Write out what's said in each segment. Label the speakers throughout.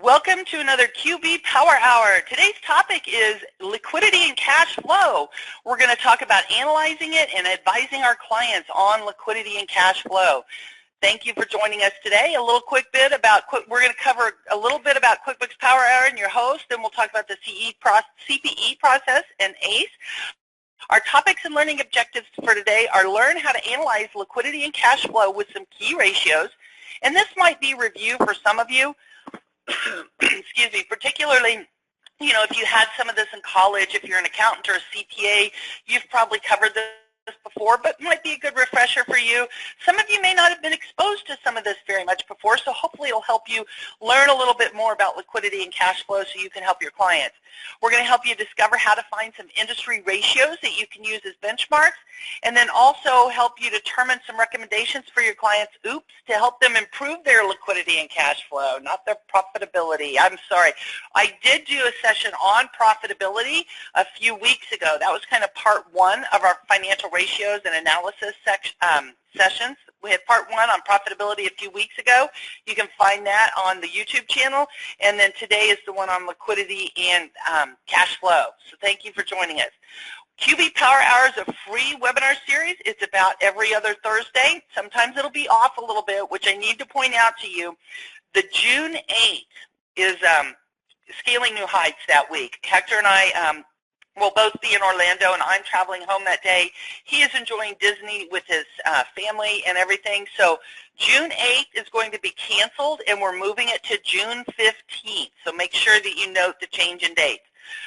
Speaker 1: Welcome to another QB Power Hour. Today's topic is liquidity and cash flow. We're going to talk about analyzing it and advising our clients on liquidity and cash flow. Thank you for joining us today. A little quick bit about, we're going to cover a little bit about QuickBooks Power Hour and your host, and we'll talk about the CPE process and ACE. Our topics and learning objectives for today are learn how to analyze liquidity and cash flow with some key ratios, and this might be review for some of you. Excuse me, particularly, if you had some of this in college, if you're an accountant or a CPA, you've probably covered this before, but might be a good refresher for you. Some of you may not have been exposed to some of this very much before, so hopefully it'll help you learn a little bit more about liquidity and cash flow so you can help your clients. We're going to help you discover how to find some industry ratios that you can use as benchmarks, and then also help you determine some recommendations for your clients, to help them improve their liquidity and cash flow, not their profitability. I'm sorry. I did do a session on profitability a few weeks ago. That was kind of part one of our financial ratios and analysis sessions. We had part one on profitability a few weeks ago. You can find that on the YouTube channel. And then today is the one on liquidity and cash flow. So thank you for joining us. QB Power Hour is a free webinar series. It's about every other Thursday. Sometimes it'll be off a little bit, which I need to point out to you. The June 8th is scaling new heights that week. Hector and I will both be in Orlando, and I'm traveling home that day. He is enjoying Disney with his family and everything. So June 8th is going to be canceled, and we're moving it to June 15th. So make sure that you note the change in dates.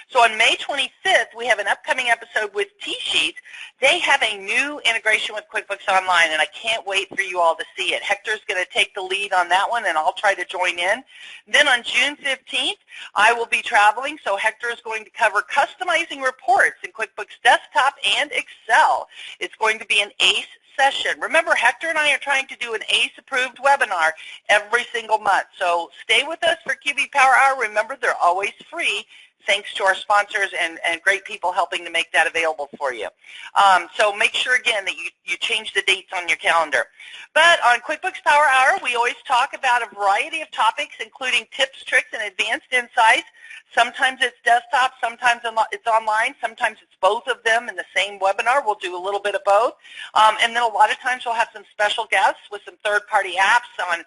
Speaker 1: So on May 25th, we have an upcoming episode with T-Sheets. They have a new integration with QuickBooks Online, and I can't wait for you all to see it. Hector's going to take the lead on that one, and I'll try to join in. Then on June 15th, I will be traveling, so Hector is going to cover customizing reports in QuickBooks Desktop and Excel. It's going to be an ACE session. Remember, Hector and I are trying to do an ACE-approved webinar every single month. So stay with us for QB Power Hour. Remember, they're always free, thanks to our sponsors and great people helping to make that available for you. So make sure, again, that you change the dates on your calendar. But on QuickBooks Power Hour, we always talk about a variety of topics, including tips, tricks, and advanced insights. Sometimes it's desktop, sometimes it's online, sometimes it's both of them in the same webinar. We'll do a little bit of both. And then a lot of times we'll have some special guests with some third-party apps on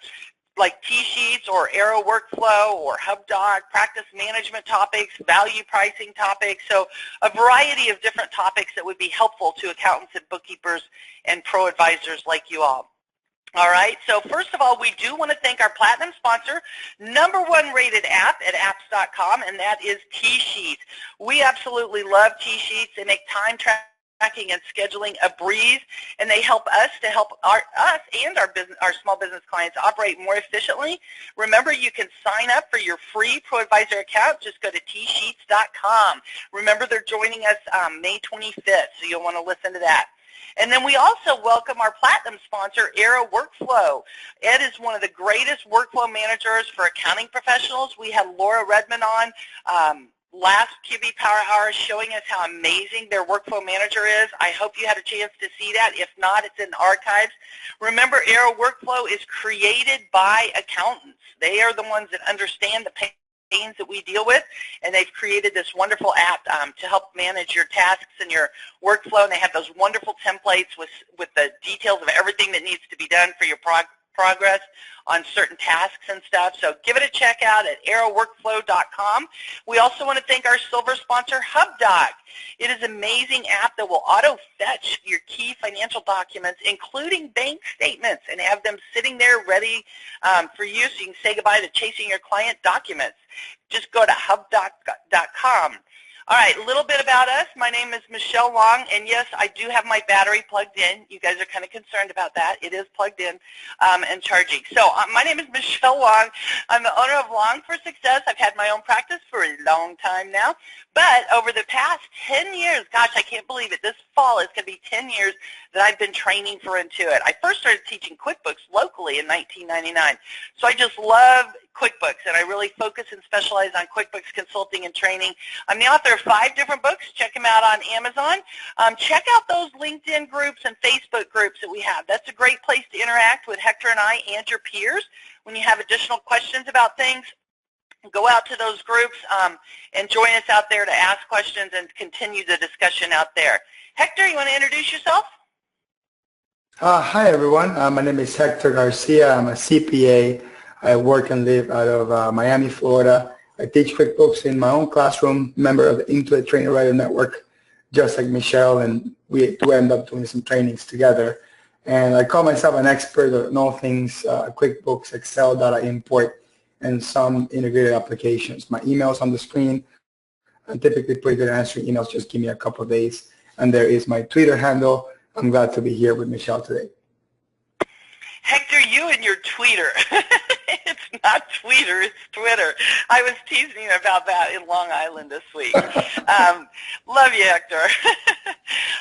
Speaker 1: like T-Sheets or Arrow Workflow or HubDoc, practice management topics, value pricing topics, so a variety of different topics that would be helpful to accountants and bookkeepers and pro advisors like you all. All right, so first of all, we do want to thank our platinum sponsor, #1 rated app at apps.com, and that is T-Sheets. We absolutely love T-Sheets. They make time tracking and scheduling a breeze, and they help us to help us and our small business clients operate more efficiently. Remember, you can sign up for your free ProAdvisor account. Just go to tsheets.com. Remember, they're joining us May 25th, so you'll want to listen to that. And then we also welcome our platinum sponsor, Arrow Workflow. Ed is one of the greatest workflow managers for accounting professionals. We had Laura Redmond on last QB Power Hour showing us how amazing their workflow manager is. I hope you had a chance to see that. If not, it's in the archives. Remember, Arrow Workflow is created by accountants. They are the ones that understand the pains that we deal with, and they've created this wonderful app to help manage your tasks and your workflow, and they have those wonderful templates with the details of everything that needs to be done for your progress on certain tasks and stuff. So give it a check out at arrowworkflow.com. We also want to thank our silver sponsor, HubDoc. It is an amazing app that will auto-fetch your key financial documents, including bank statements, and have them sitting there ready for you so you can say goodbye to chasing your client documents. Just go to hubdoc.com. All right, a little bit about us. My name is Michelle Long, and yes, I do have my battery plugged in. You guys are kind of concerned about that. It is plugged in and charging. So my name is Michelle Long. I'm the owner of Long for Success. I've had my own practice for a long time now, but over the past 10 years, gosh, I can't believe it. This fall is going to be 10 years that I've been training for Intuit. I first started teaching QuickBooks locally in 1999, so I just love QuickBooks, and I really focus and specialize on QuickBooks consulting and training. I'm the author of 5 different books. Check them out on Amazon. Check out those LinkedIn groups and Facebook groups that we have. That's a great place to interact with Hector and I and your peers when you have additional questions about things. Go out to those groups and join us out there to ask questions and continue the discussion out there. Hector, you want to introduce yourself?
Speaker 2: Hi, everyone. My name is Hector Garcia. I'm a CPA. I work and live out of Miami, Florida. I teach QuickBooks in my own classroom, member of the Intuit Trainer Writer Network, just like Michelle, and we do end up doing some trainings together. And I call myself an expert on all things QuickBooks, Excel, data import, and some integrated applications. My email's on the screen. I'm typically pretty good at answering emails. Just give me a couple of days. And there is my Twitter handle. I'm glad to be here with Michelle today.
Speaker 1: Hector, you and your tweeter. It's not Twitter, it's Twitter. I was teasing you about that in Long Island this week. Love you, Hector.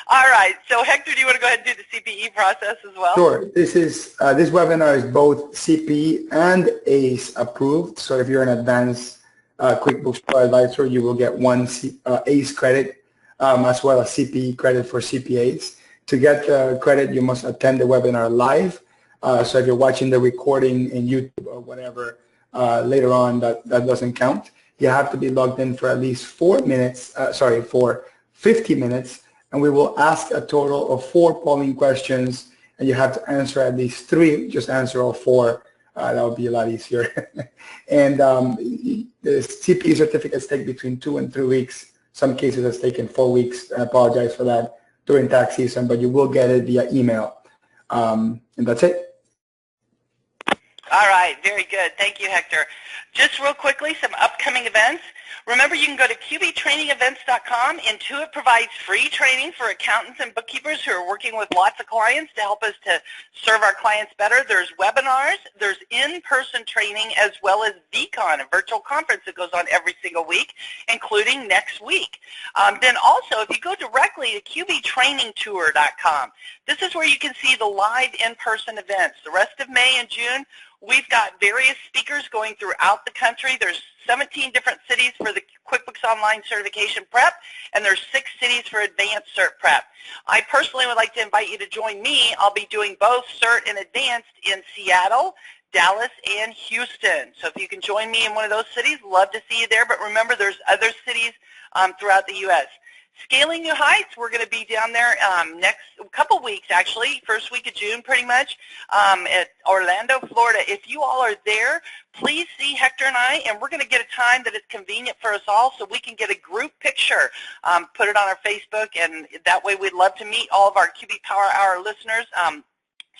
Speaker 1: All right, so Hector, do you want to go ahead and do the CPE process as well? Sure.
Speaker 2: This webinar is both CPE and ACE approved. So if you're an advanced QuickBooks Pro advisor, you will get one ACE credit as well as CPE credit for CPAs. To get the credit, you must attend the webinar live. So if you're watching the recording in YouTube or whatever later on, that doesn't count. You have to be logged in for at least 50 minutes, and we will ask a total of 4 polling questions, and you have to answer at least 3. Just answer all 4. That would be a lot easier. And the CPE certificates take between 2 and 3 weeks. Some cases it's taken 4 weeks. I apologize for that during tax season, but you will get it via email. And that's it.
Speaker 1: All right, very good. Thank you, Hector. Just real quickly, some upcoming events. Remember, you can go to qbtrainingevents.com. Intuit provides free training for accountants and bookkeepers who are working with lots of clients to help us to serve our clients better. There's webinars, there's in-person training, as well as VCon, a virtual conference that goes on every single week, including next week. Then also, if you go directly to qbtrainingtour.com, this is where you can see the live in-person events. The rest of May and June, we've got various speakers going throughout the country. There's 17 different cities for the QuickBooks Online Certification Prep, and there's 6 cities for Advanced Cert Prep. I personally would like to invite you to join me. I'll be doing both Cert and Advanced in Seattle, Dallas, and Houston. So if you can join me in one of those cities, love to see you there. But remember, there's other cities throughout the U.S. Scaling New Heights, we're going to be down there next couple weeks, actually, first week of June pretty much, at Orlando, Florida. If you all are there, please see Hector and I, and we're going to get a time that is convenient for us all so we can get a group picture, put it on our Facebook, and that way we'd love to meet all of our QB Power Hour listeners.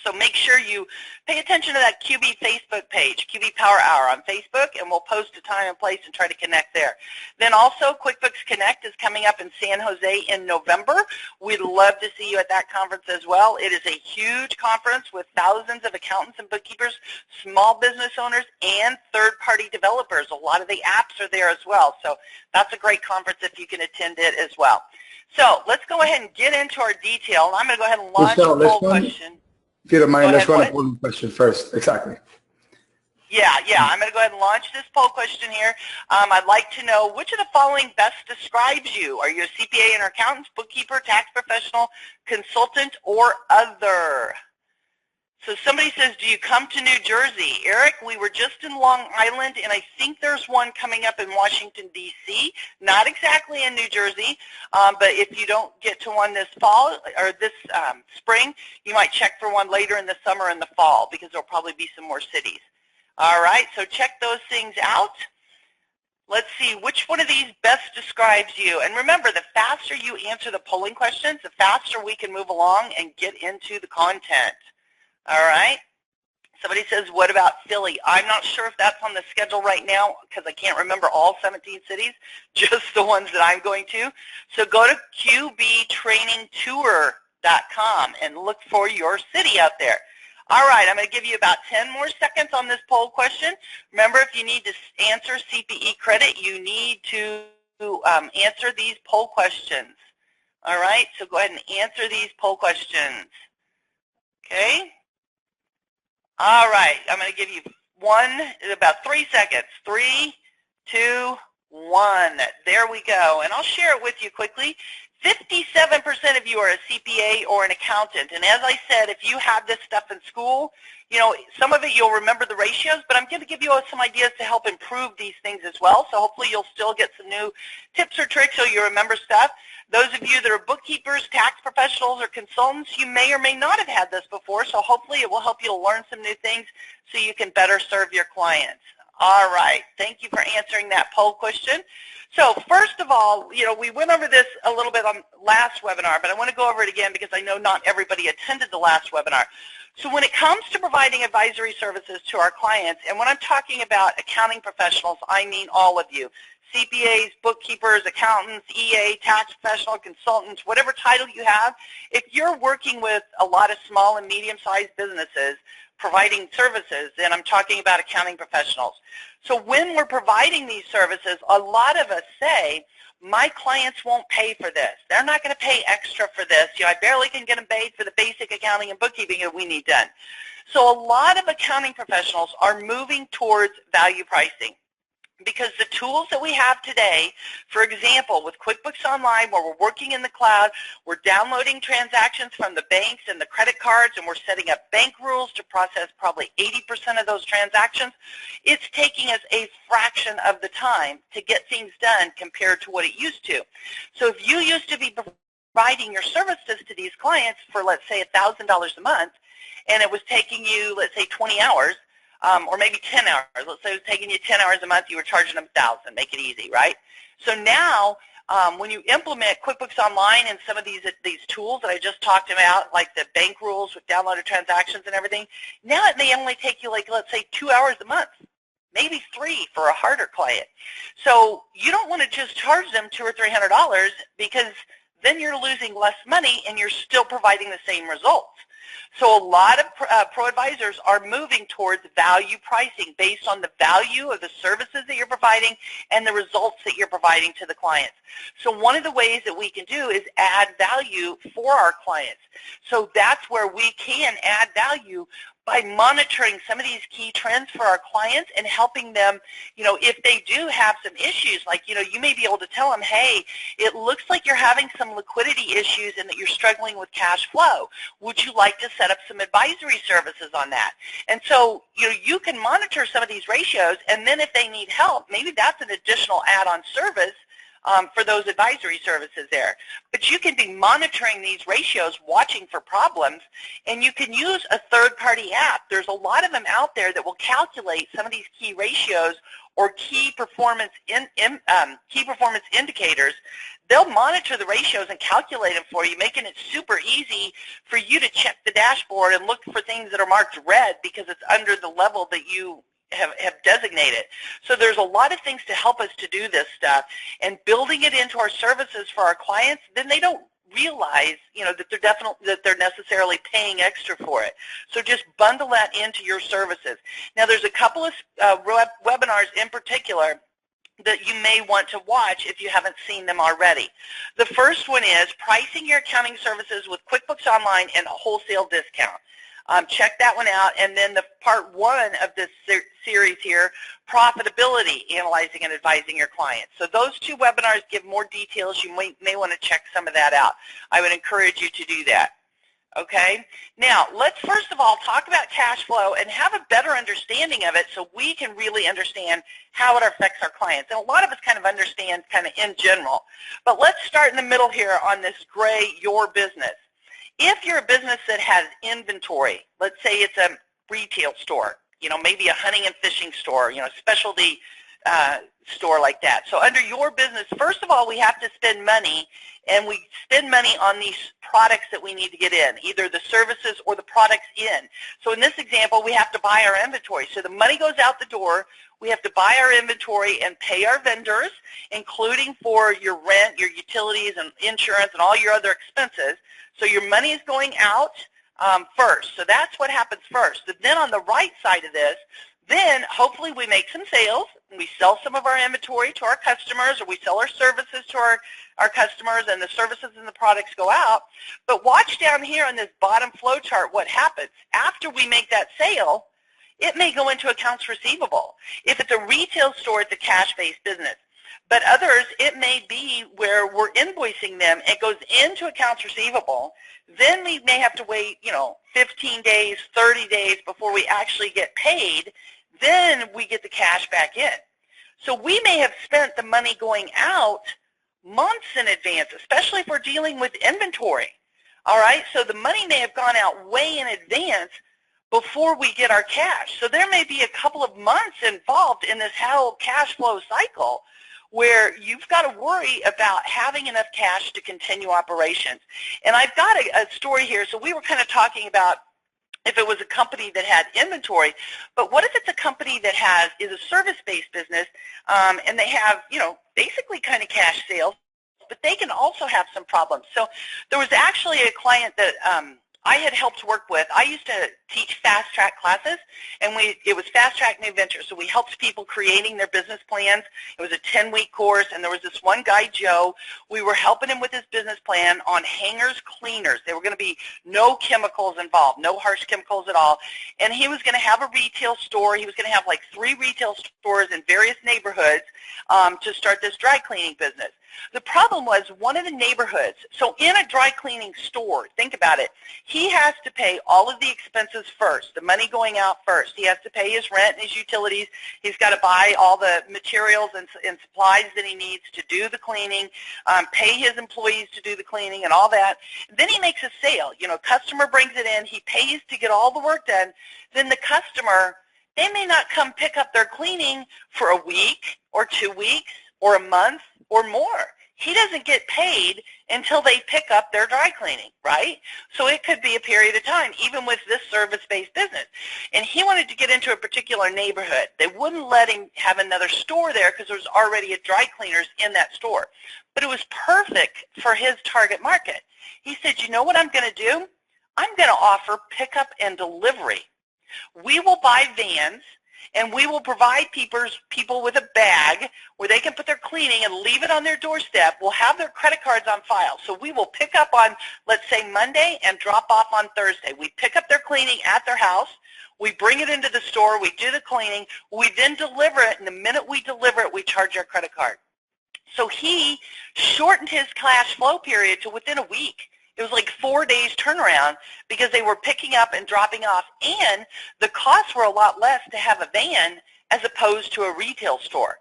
Speaker 1: So make sure you pay attention to that QB Facebook page, QB Power Hour on Facebook, and we'll post a time and place and try to connect there. Then also, QuickBooks Connect is coming up in San Jose in November. We'd love to see you at that conference as well. It is a huge conference with thousands of accountants and bookkeepers, small business owners, and third-party developers. A lot of the apps are there as well. So that's a great conference if you can attend it as well. So let's go ahead and get into our detail. I'm going to go ahead and launch a poll question.
Speaker 2: If you don't mind, let's run a polling question first. Exactly.
Speaker 1: Yeah. I'm going to go ahead and launch this poll question here. I'd like to know which of the following best describes you. Are you a CPA and accountant, bookkeeper, tax professional, consultant, or other? So somebody says, do you come to New Jersey? Eric, we were just in Long Island, and I think there's one coming up in Washington, D.C., not exactly in New Jersey, but if you don't get to one this fall or this spring, you might check for one later in the summer and the fall because there'll probably be some more cities. All right, so check those things out. Let's see, which one of these best describes you? And remember, the faster you answer the polling questions, the faster we can move along and get into the content. All right. Somebody says, what about Philly? I'm not sure if that's on the schedule right now because I can't remember all 17 cities, just the ones that I'm going to. So go to qbtrainingtour.com and look for your city out there. All right, I'm going to give you about 10 more seconds on this poll question. Remember, if you need to answer CPE credit, you need to answer these poll questions. All right, so go ahead and answer these poll questions. Okay. All right, I'm going to give you about 3 seconds. 3, 2, 1. There we go. And I'll share it with you quickly. 57% of you are a CPA or an accountant, and as I said, if you have this stuff in school, you know, some of it you'll remember the ratios, but I'm going to give you some ideas to help improve these things as well, so hopefully you'll still get some new tips or tricks so you remember stuff. Those of you that are bookkeepers, tax professionals, or consultants, you may or may not have had this before, so hopefully it will help you to learn some new things so you can better serve your clients. All right, thank you for answering that poll question. So first of all, you know, we went over this a little bit on last webinar, but I want to go over it again because I know not everybody attended the last webinar. So when it comes to providing advisory services to our clients, and when I'm talking about accounting professionals, I mean all of you, CPAs, bookkeepers, accountants, EA, tax professional, consultants, whatever title you have, if you're working with a lot of small and medium-sized businesses providing services, then I'm talking about accounting professionals. So when we're providing these services, a lot of us say, my clients won't pay for this. They're not going to pay extra for this. You know, I barely can get them paid for the basic accounting and bookkeeping that we need done. So a lot of accounting professionals are moving towards value pricing, because the tools that we have today, for example, with QuickBooks Online, where we're working in the cloud, we're downloading transactions from the banks and the credit cards, and we're setting up bank rules to process probably 80% of those transactions, it's taking us a fraction of the time to get things done compared to what it used to. So if you used to be providing your services to these clients for, let's say, $1,000 a month, and it was taking you, let's say, 20 hours, or maybe 10 hours. Let's say it was taking you 10 hours a month, you were charging them $1,000. Make it easy, right? So now, when you implement QuickBooks Online and some of these tools that I just talked about, like the bank rules with downloaded transactions and everything, now it may only take you, like, let's say, 2 hours a month, maybe 3 for a harder client. So you don't want to just charge them $200 or $300, because then you're losing less money and you're still providing the same results. So a lot of pro advisors are moving towards value pricing based on the value of the services that you're providing and the results that you're providing to the clients. So one of the ways that we can do is add value for our clients. So that's where we can add value by monitoring some of these key trends for our clients and helping them, you know, if they do have some issues, like, you know, you may be able to tell them, hey, it looks like you're having some liquidity issues and that you're struggling with cash flow. Would you like to set up some advisory services on that? And so, you know, you can monitor some of these ratios, and then if they need help, maybe that's an additional add-on service for those advisory services there. But you can be monitoring these ratios, watching for problems, and you can use a third-party app. There's a lot of them out there that will calculate some of these key ratios or key performance indicators. They'll monitor the ratios and calculate them for you, making it super easy for you to check the dashboard and look for things that are marked red because it's under the level that you have designated. So there's a lot of things to help us to do this stuff, and building it into our services for our clients, then they don't realize, you know, that they're necessarily paying extra for it. So just bundle that into your services. Now there's a couple of webinars in particular that you may want to watch if you haven't seen them already. The first one is pricing your accounting services with QuickBooks Online and a wholesale discount. Check that one out. And then the part 1 of this series here, profitability, analyzing and advising your clients. So those 2 webinars give more details. You may want to check some of that out. I would encourage you to do that. Okay? Now, let's first of all talk about cash flow and have a better understanding of it so we can really understand how it affects our clients. And a lot of us kind of understand kind of in general. But let's start in the middle here on this gray, your business. If you're a business that has inventory, let's say it's a retail store, you know, maybe a hunting and fishing store, you know, specialty store like that. So under your business, first of all, we have to spend money, and we spend money on these products that we need to get in, either the services or the products in. So in this example, we have to buy our inventory. So the money goes out the door. We have to buy our inventory and pay our vendors, including for your rent, your utilities, and insurance, and all your other expenses. So your money is going out first. So that's what happens first. And then on the right side of this, then hopefully we make some sales, and we sell some of our inventory to our customers, or we sell our services to our customers, and the services and the products go out. But watch down here on this bottom flow chart what happens. After we make that sale, it may go into accounts receivable. If it's a retail store, it's a cash-based business. But others, it may be where we're invoicing them. It goes into accounts receivable. Then we may have to wait, 15 days, 30 days before we actually get paid. Then we get the cash back in. So we may have spent the money going out months in advance, especially if we're dealing with inventory. All right, so the money may have gone out way in advance before we get our cash. So there may be a couple of months involved in this whole cash flow cycle where you've got to worry about having enough cash to continue operations. And I've got a story here. So we were kind of talking about if it was a company that had inventory, but what if it's a company that is a service-based business and they have, basically kind of cash sales, but they can also have some problems. So there was actually a client that I had helped work with. I used to teach fast track classes, and it was fast track new ventures. So we helped people creating their business plans. It was a 10-week course, and there was this one guy, Joe. We were helping him with his business plan on hangers cleaners. There were going to be no chemicals involved, no harsh chemicals at all. And he was going to have a retail store. He was going to have like 3 retail stores in various neighborhoods to start this dry cleaning business. The problem was one of the neighborhoods, so in a dry cleaning store, think about it, he has to pay all of the expenses first, the money going out first. He has to pay his rent and his utilities. He's got to buy all the materials and supplies that he needs to do the cleaning, pay his employees to do the cleaning and all that. Then he makes a sale. Customer brings it in. He pays to get all the work done. Then the customer, they may not come pick up their cleaning for a week or 2 weeks or a month or more. He doesn't get paid until they pick up their dry cleaning, right? So it could be a period of time, even with this service-based business. And he wanted to get into a particular neighborhood. They wouldn't let him have another store there because there was already a dry cleaners in that store. But it was perfect for his target market. He said, you know what I'm going to do? I'm going to offer pickup and delivery. We will buy vans, and we will provide people with a bag where they can put their cleaning and leave it on their doorstep. We'll have their credit cards on file. So we will pick up on, let's say, Monday and drop off on Thursday. We pick up their cleaning at their house. We bring it into the store. We do the cleaning. We then deliver it, and the minute we deliver it, we charge our credit card. So he shortened his cash flow period to within a week. It was like 4 days turnaround because they were picking up and dropping off, and the costs were a lot less to have a van as opposed to a retail store.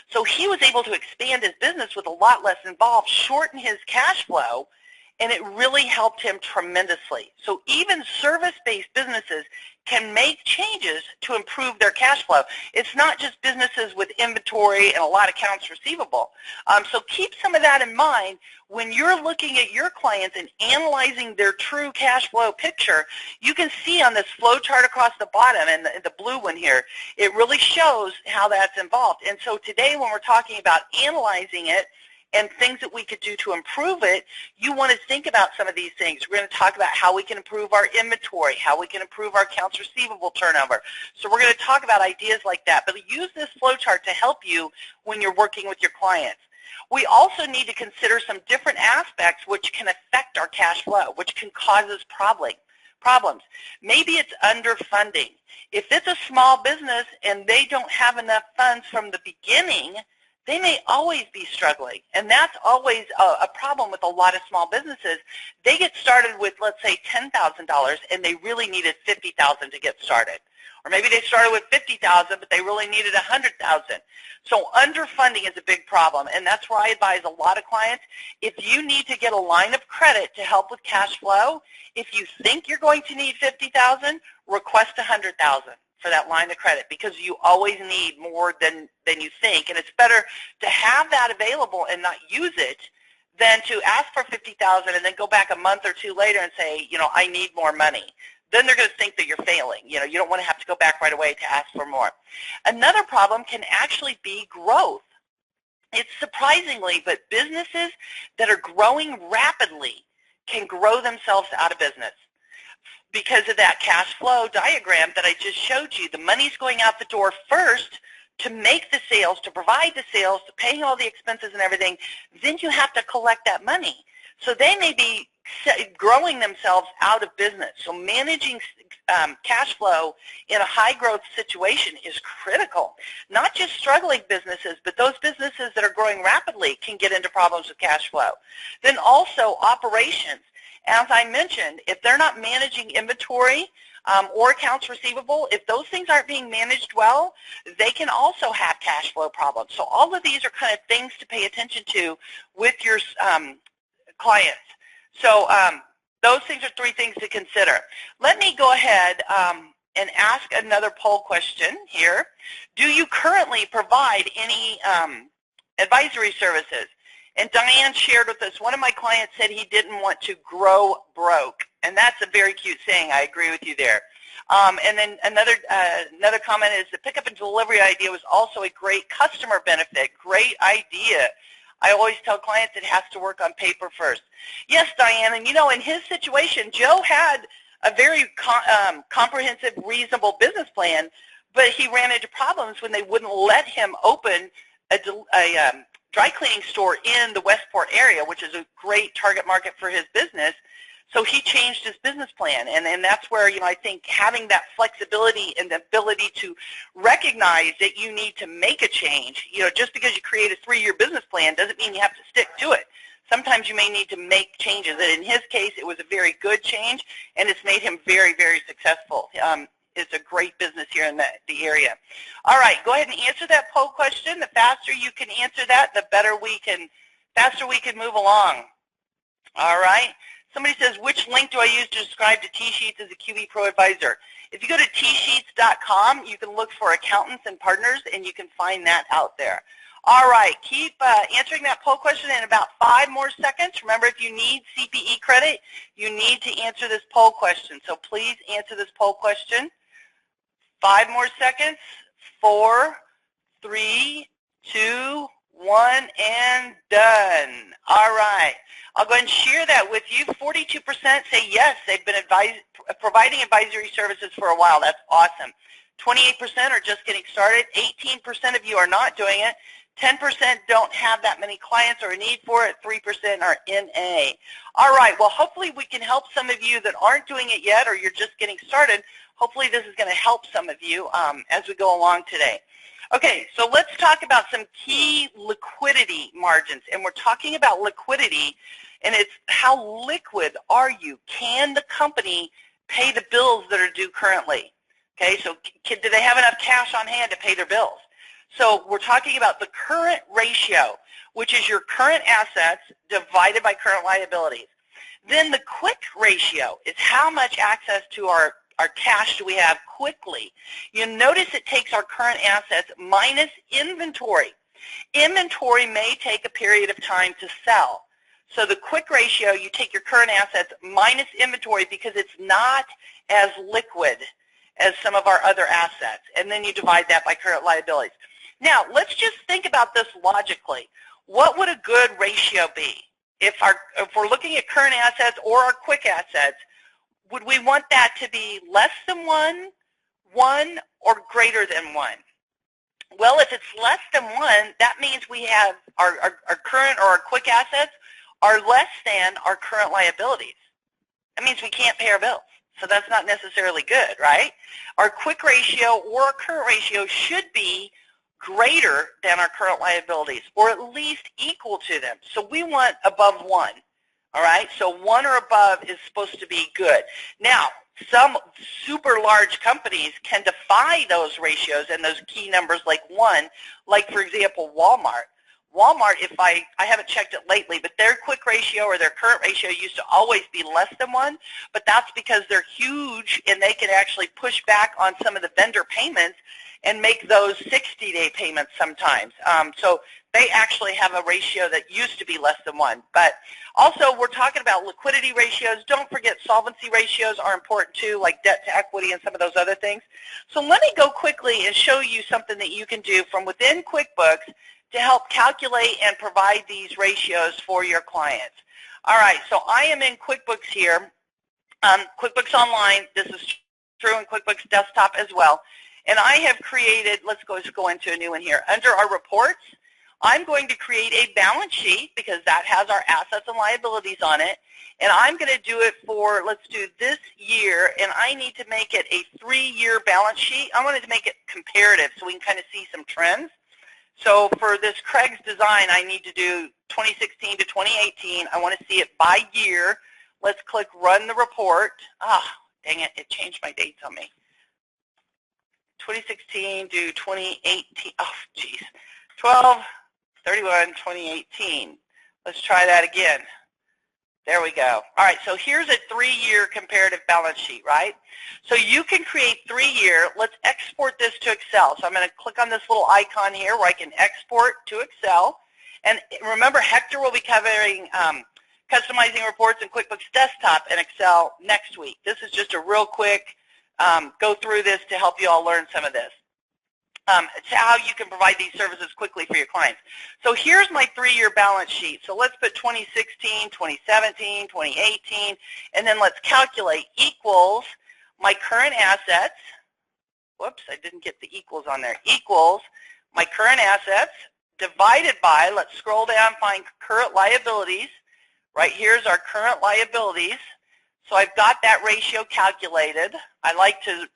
Speaker 1: So he was able to expand his business with a lot less involved, shorten his cash flow, and it really helped him tremendously. So even service-based businesses can make changes to improve their cash flow. It's not just businesses with inventory and a lot of accounts receivable. So keep some of that in mind when you're looking at your clients and analyzing their true cash flow picture. You can see on this flow chart across the bottom, and the blue one here, it really shows how that's involved. And so today when we're talking about analyzing it, and things that we could do to improve it, you want to think about some of these things. We're going to talk about how we can improve our inventory, how we can improve our accounts receivable turnover. So we're going to talk about ideas like that, but use this flowchart to help you when you're working with your clients. We also need to consider some different aspects which can affect our cash flow, which can cause us problems. Maybe it's underfunding. If it's a small business and they don't have enough funds from the beginning, they may always be struggling, and that's always a problem with a lot of small businesses. They get started with, let's say, $10,000, and they really needed $50,000 to get started. Or maybe they started with $50,000, but they really needed $100,000. So underfunding is a big problem, and that's where I advise a lot of clients. If you need to get a line of credit to help with cash flow, if you think you're going to need $50,000, request $100,000. For that line of credit, because you always need more than you think, and it's better to have that available and not use it than to ask for $50,000 and then go back a month or two later and say, I need more money. Then they're going to think that you're failing. You don't want to have to go back right away to ask for more. Another problem can actually be growth. It's surprisingly, but businesses that are growing rapidly can grow themselves out of business. Because of that cash flow diagram that I just showed you, the money's going out the door first to make the sales, to provide the sales, to pay all the expenses and everything. Then you have to collect that money. So they may be growing themselves out of business. So managing cash flow in a high-growth situation is critical. Not just struggling businesses, but those businesses that are growing rapidly can get into problems with cash flow. Then also operations. As I mentioned, if they're not managing inventory or accounts receivable, if those things aren't being managed well, they can also have cash flow problems. So all of these are kind of things to pay attention to with your clients. So those things are 3 things to consider. Let me go ahead and ask another poll question here. Do you currently provide any advisory services? And Diane shared with us, one of my clients said he didn't want to grow broke. And that's a very cute saying. I agree with you there. And then another comment is the pickup and delivery idea was also a great customer benefit. Great idea. I always tell clients it has to work on paper first. Yes, Diane, and you know, in his situation, Joe had a very comprehensive, reasonable business plan, but he ran into problems when they wouldn't let him open a dry cleaning store in the Westport area, which is a great target market for his business. So he changed his business plan, and that's where, you know, I think having that flexibility and the ability to recognize that you need to make a change, you know, just because you create a 3-year business plan doesn't mean you have to stick to it. Sometimes you may need to make changes, and in his case, it was a very good change, and it's made him very, very successful. It's a great business here in the area. All right, go ahead and answer that poll question. The faster you can answer that, the better faster we can move along. All right. Somebody says, which link do I use to subscribe to T-Sheets as a QB Pro Advisor? If you go to tsheets.com, you can look for accountants and partners, and you can find that out there. All right, keep answering that poll question in about 5 more seconds. Remember, if you need CPE credit, you need to answer this poll question. So please answer this poll question. 5 more seconds. 4, 3, 2, 1, and done. All right. I'll go ahead and share that with you. 42% say yes, they've been providing advisory services for a while. That's awesome. 28% are just getting started. 18% of you are not doing it. 10% don't have that many clients or a need for it. 3% are NA. All right. Well, hopefully we can help some of you that aren't doing it yet, or you're just getting started. Hopefully this is going to help some of you as we go along today. Okay, so let's talk about some key liquidity margins. And we're talking about liquidity, and it's how liquid are you? Can the company pay the bills that are due currently? Okay, so do they have enough cash on hand to pay their bills? So we're talking about the current ratio, which is your current assets divided by current liabilities. Then the quick ratio is how much access to our cash do we have quickly. You notice it takes our current assets minus inventory. Inventory may take a period of time to sell. So the quick ratio, you take your current assets minus inventory because it's not as liquid as some of our other assets. And then you divide that by current liabilities. Now, let's just think about this logically. What would a good ratio be? If we're looking at current assets or our quick assets, would we want that to be less than 1, 1, or greater than 1? Well, if it's less than 1, that means we have our current or our quick assets are less than our current liabilities. That means we can't pay our bills. So that's not necessarily good, right? Our quick ratio or our current ratio should be greater than our current liabilities, or at least equal to them. So we want above 1. All right, so 1 or above is supposed to be good. Now, some super large companies can defy those ratios and those key numbers like 1, like, for example, Walmart. Walmart, if I haven't checked it lately, but their quick ratio or their current ratio used to always be less than 1, but that's because they're huge and they can actually push back on some of the vendor payments and make those 60-day payments sometimes. So they actually have a ratio that used to be less than 1. But also, we're talking about liquidity ratios. Don't forget solvency ratios are important too, like debt to equity and some of those other things. So let me go quickly and show you something that you can do from within QuickBooks to help calculate and provide these ratios for your clients. All right, so I am in QuickBooks here. QuickBooks Online, this is true in QuickBooks Desktop as well. And I have created, let's go into a new one here. Under our reports, I'm going to create a balance sheet because that has our assets and liabilities on it. And I'm going to do it for, let's do this year, and I need to make it a 3-year balance sheet. I wanted to make it comparative so we can kind of see some trends. So for this Craig's design, I need to do 2016 to 2018. I want to see it by year. Let's click Run the Report. Ah, dang it, it changed my dates on me. 2016 to 2018. Oh, geez. 12/31/2018. Let's try that again. There we go. All right, so here's a 3-year comparative balance sheet, right? So you can create 3-year. Let's export this to Excel. So I'm going to click on this little icon here where I can export to Excel. And remember, Hector will be covering customizing reports in QuickBooks Desktop and Excel next week. This is just a real quick go through this to help you all learn some of this. To how you can provide these services quickly for your clients. So here's my 3-year balance sheet. So let's put 2016, 2017, 2018, and then let's calculate equals my current assets. Whoops, I didn't get the equals on there. Equals my current assets divided by, let's scroll down, find current liabilities. Right here's our current liabilities. So I've got that ratio calculated. I like to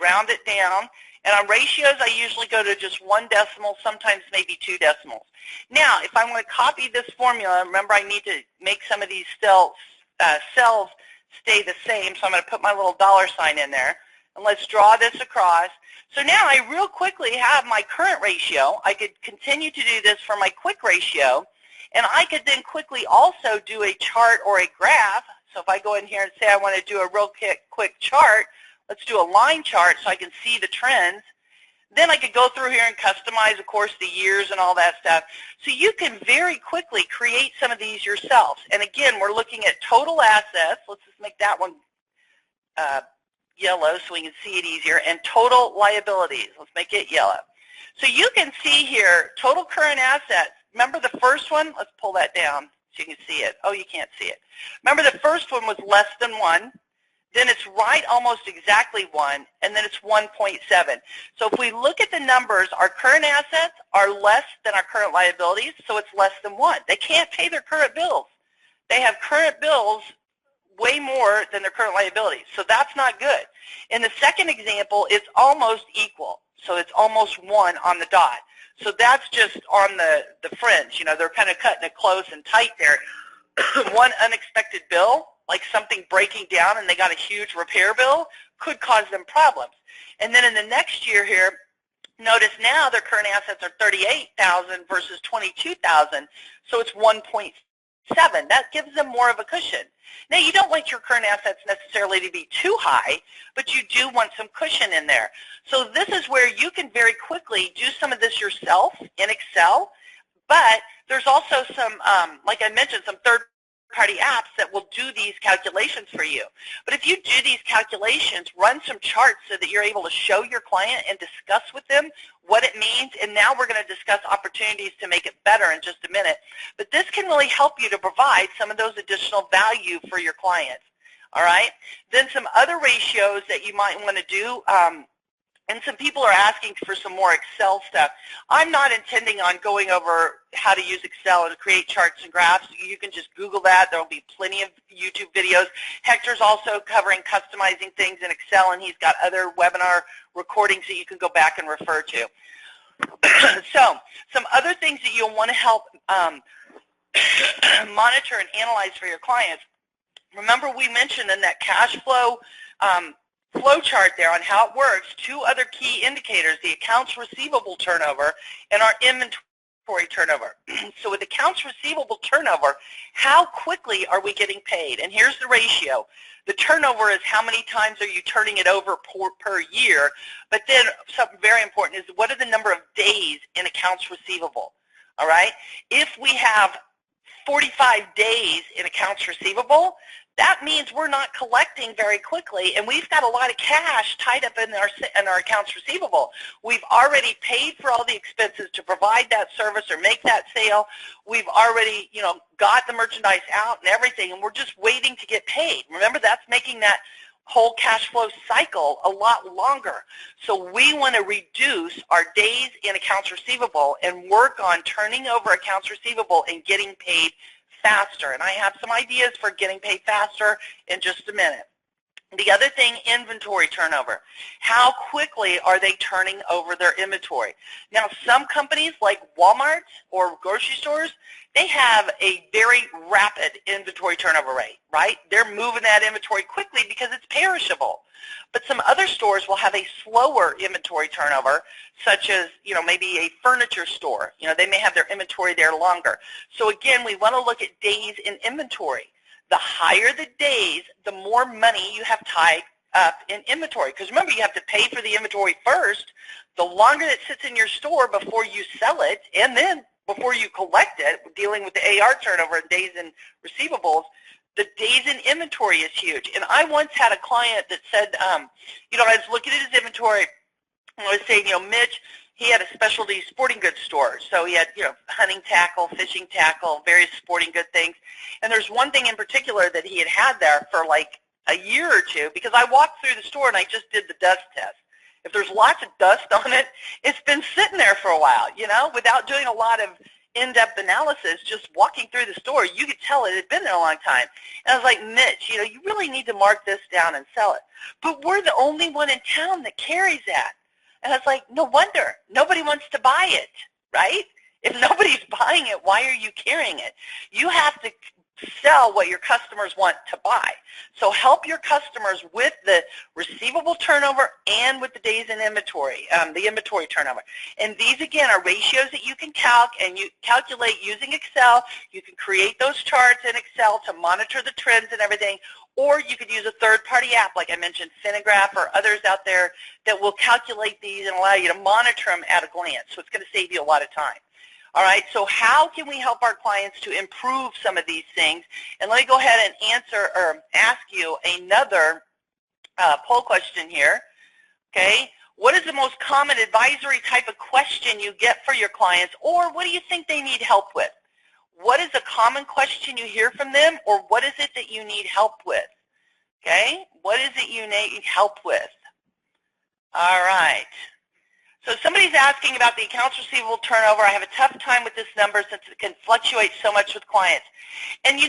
Speaker 1: round it down. And on ratios, I usually go to just 1 decimal, sometimes maybe 2 decimals. Now, if I want to copy this formula, remember I need to make some of these cells stay the same, so I'm going to put my little $sign in there. And let's draw this across. So now I real quickly have my current ratio. I could continue to do this for my quick ratio, and I could then quickly also do a chart or a graph. So if I go in here and say I want to do a real quick chart, let's do a line chart so I can see the trends. Then I could go through here and customize, of course, the years and all that stuff. So you can very quickly create some of these yourselves. And again, we're looking at total assets. Let's just make that one yellow so we can see it easier. And total liabilities. Let's make it yellow. So you can see here total current assets. Remember the first one? Let's pull that down so you can see it. Oh, you can't see it. Remember the first one was less than 1. Then it's right almost exactly 1, and then it's 1.7. So if we look at the numbers, our current assets are less than our current liabilities, so it's less than 1. They can't pay their current bills. They have current bills way more than their current liabilities, so that's not good. In the second example, it's almost equal, so it's almost 1 on the dot. So that's just on the fringe. You know, they're kind of cutting it close and tight there. One unexpected bill, like something breaking down and they got a huge repair bill, could cause them problems. And then in the next year here, notice now their current assets are $38,000 versus $22,000, so it's 1.7. That gives them more of a cushion. Now, you don't want your current assets necessarily to be too high, but you do want some cushion in there. So this is where you can very quickly do some of this yourself in Excel, but there's also some, like I mentioned, some third-party apps that will do these calculations for you. But if you do these calculations, run some charts so that you're able to show your client and discuss with them what it means. And now we're going to discuss opportunities to make it better in just a minute. But this can really help you to provide some of those additional value for your clients. All right? Then some other ratios that you might want to do, and some people are asking for some more Excel stuff. I'm not intending on going over how to use Excel and create charts and graphs. You can just Google that. There will be plenty of YouTube videos. Hector's also covering customizing things in Excel, and he's got other webinar recordings that you can go back and refer to. So some other things that you'll want to help monitor and analyze for your clients. Remember, we mentioned in that cash flow flow chart there on how it works, 2 other key indicators, the accounts receivable turnover and our inventory turnover. So with accounts receivable turnover, how quickly are we getting paid? And here's the ratio. The turnover is how many times are you turning it over per year, but then something very important is what are the number of days in accounts receivable, all right? If we have 45 days in accounts receivable, that means we're not collecting very quickly, and we've got a lot of cash tied up in our accounts receivable. We've already paid for all the expenses to provide that service or make that sale. We've already, got the merchandise out and everything, and we're just waiting to get paid. Remember, that's making that whole cash flow cycle a lot longer. So we want to reduce our days in accounts receivable and work on turning over accounts receivable and getting paid faster. And I have some ideas for getting paid faster in just a minute. The other thing, inventory turnover. How quickly are they turning over their inventory? Now, some companies like Walmart or grocery stores, they have a very rapid inventory turnover rate, right? They're moving that inventory quickly because it's perishable. But some other stores will have a slower inventory turnover, such as, maybe a furniture store. They may have their inventory there longer. So again, we want to look at days in inventory. The higher the days, the more money you have tied up in inventory. Because remember, you have to pay for the inventory first. The longer it sits in your store before you sell it, and then before you collect it, dealing with the AR turnover and days in receivables, the days in inventory is huge. And I once had a client that said, I was looking at his inventory, and I was saying, Mitch, he had a specialty sporting goods store. So he had, hunting tackle, fishing tackle, various sporting good things. And there's one thing in particular that he had there for like a year or two, because I walked through the store and I just did the dust test. If there's lots of dust on it, it's been sitting there for a while, without doing a lot of in-depth analysis. Just walking through the store, you could tell it had been there a long time. And I was like, Mitch, you really need to mark this down and sell it. But we're the only one in town that carries that. And I was like, no wonder. Nobody wants to buy it, right? If nobody's buying it, why are you carrying it? You have to sell what your customers want to buy. So help your customers with the receivable turnover and with the days in inventory, the inventory turnover. And these, again, are ratios that you can calculate using Excel. You can create those charts in Excel to monitor the trends and everything. Or you could use a third-party app, like I mentioned, Finagraph or others out there that will calculate these and allow you to monitor them at a glance. So it's going to save you a lot of time. All right, so how can we help our clients to improve some of these things? And let me go ahead and answer or ask you another poll question here. Okay, what is the most common advisory type of question you get for your clients, or what do you think they need help with? What is a common question you hear from them, or what is it that you need help with? Okay, what is it you need help with? All right. So somebody's asking about the accounts receivable turnover. I have a tough time with this number since it can fluctuate so much with clients. And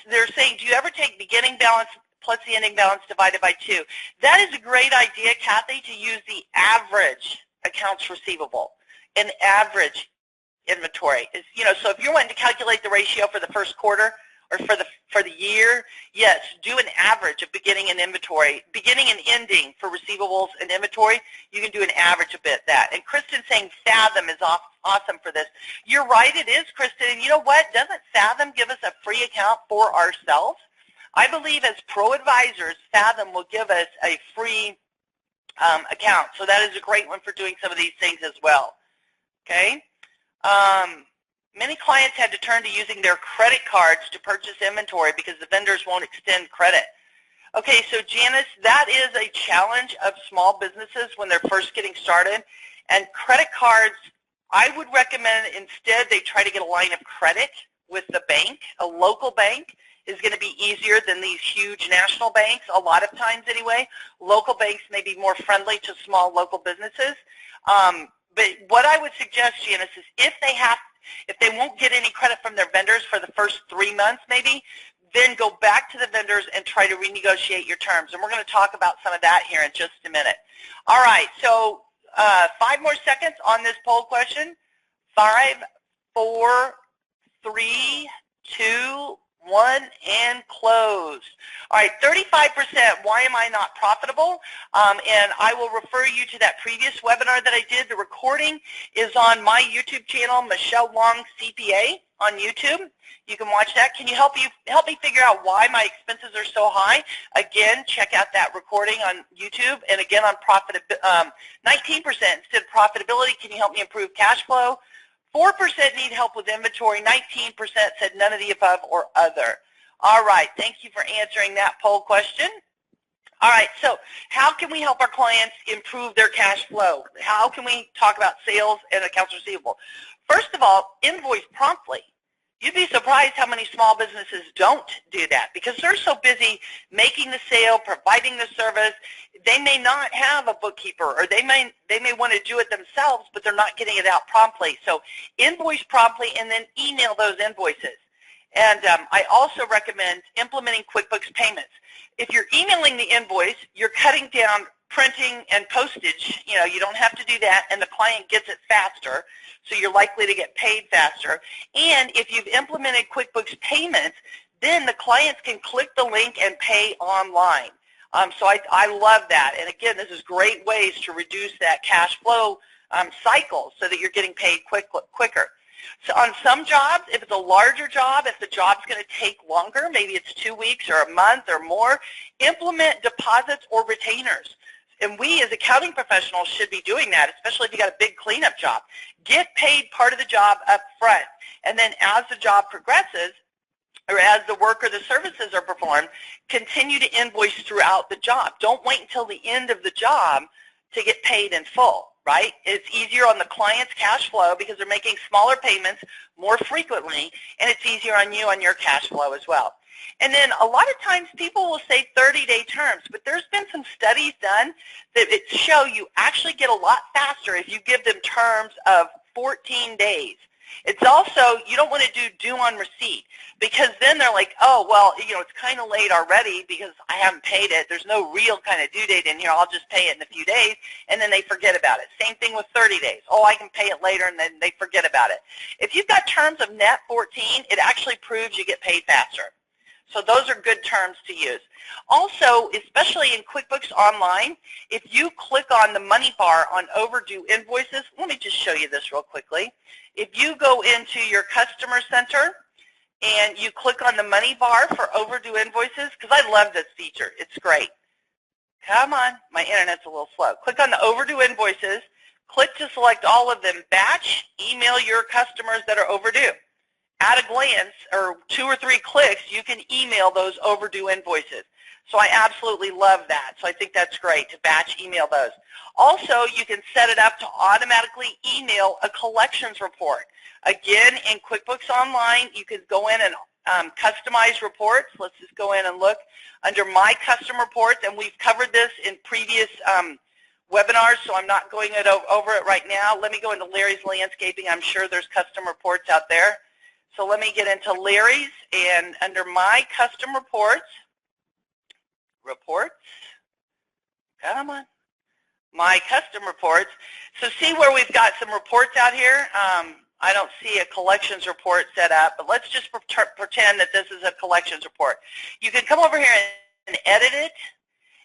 Speaker 1: they're saying, do you ever take beginning balance plus the ending balance divided by 2? That is a great idea, Kathy, to use the average accounts receivable, an average inventory. So if you're wanting to calculate the ratio for the first quarter or for the year, yes, do an average of beginning and ending for receivables and inventory. You can do an average of that. And Kristen's saying Fathom is awesome for this. You're right, it is, Kristen. And you know what? Doesn't Fathom give us a free account for ourselves? I believe as pro advisors, Fathom will give us a free account. So that is a great one for doing some of these things as well. Okay. Many clients had to turn to using their credit cards to purchase inventory because the vendors won't extend credit. Okay, so Janice, that is a challenge of small businesses when they're first getting started. And credit cards, I would recommend instead they try to get a line of credit with the bank. A local bank is going to be easier than these huge national banks, a lot of times anyway. Local banks may be more friendly to small local businesses. But what I would suggest, Janice, is if they won't get any credit from their vendors for the first 3 months maybe, then go back to the vendors and try to renegotiate your terms. And we're going to talk about some of that here in just a minute. All right, so 5 more seconds on this poll question. 5, 4, 3, 2, 1, and close. All right, 35%, why am I not profitable? And I will refer you to that previous webinar that I did. The recording is on my YouTube channel, Michelle Long CPA on YouTube. You can watch that. Can you help me figure out why my expenses are so high? Again, check out that recording on YouTube. And again, on 19% instead of profitability, can you help me improve cash flow? 4% need help with inventory. 19% said none of the above or other. All right, thank you for answering that poll question. All right, so how can we help our clients improve their cash flow? How can we talk about sales and accounts receivable? First of all, invoice promptly. You'd be surprised how many small businesses don't do that because they're so busy making the sale, providing the service. They may not have a bookkeeper, or they may want to do it themselves, but they're not getting it out promptly. So invoice promptly and then email those invoices. And I also recommend implementing QuickBooks payments. If you're emailing the invoice, you're cutting down printing and postage. You know, you don't have to do that, and the client gets it faster, so you're likely to get paid faster. And if you've implemented QuickBooks payments, then the clients can click the link and pay online. So I love that. And again, this is great ways to reduce that cash flow cycle so that you're getting paid quicker. So on some jobs, if it's a larger job, if the job's going to take longer, maybe it's 2 weeks or a month or more, implement deposits or retainers. And we as accounting professionals should be doing that, especially if you got a big cleanup job. Get paid part of the job up front. And then as the job progresses, or as the work or the services are performed, continue to invoice throughout the job. Don't wait until the end of the job to get paid in full, right? It's easier on the client's cash flow because they're making smaller payments more frequently, and it's easier on you on your cash flow as well. And then a lot of times people will say 30-day terms, but there's been some studies done that show you actually get a lot faster if you give them terms of 14 days. It's also, you don't want to do due on receipt, because then they're like, oh, well, you know, it's kind of late already because I haven't paid it. There's no real kind of due date in here. I'll just pay it in a few days, and then they forget about it. Same thing with 30 days. Oh, I can pay it later, and then they forget about it. If you've got terms of net 14, it actually proves you get paid faster. So those are good terms to use. Also, especially in QuickBooks Online, if you click on the money bar on overdue invoices, let me just show you this real quickly. If you go into your customer center and you click on the money bar for overdue invoices, because I love this feature. It's great. Come on, my internet's a little slow. Click on the overdue invoices. Click to select all of them. Batch, email your customers that are overdue. At a glance, or 2 or 3 clicks, you can email those overdue invoices. So I absolutely love that. So I think that's great to batch email those. Also, you can set it up to automatically email a collections report. Again, in QuickBooks Online, you can go in and customize reports. Let's just go in and look under My Custom Reports, and we've covered this in previous webinars, so I'm not going over it right now. Let me go into Larry's Landscaping. I'm sure there's custom reports out there. So let me get into Larry's, and under My Custom Reports, come on, My Custom Reports. So see where we've got some reports out here? I don't see a collections report set up, but let's just pretend that this is a collections report. You can come over here and edit it,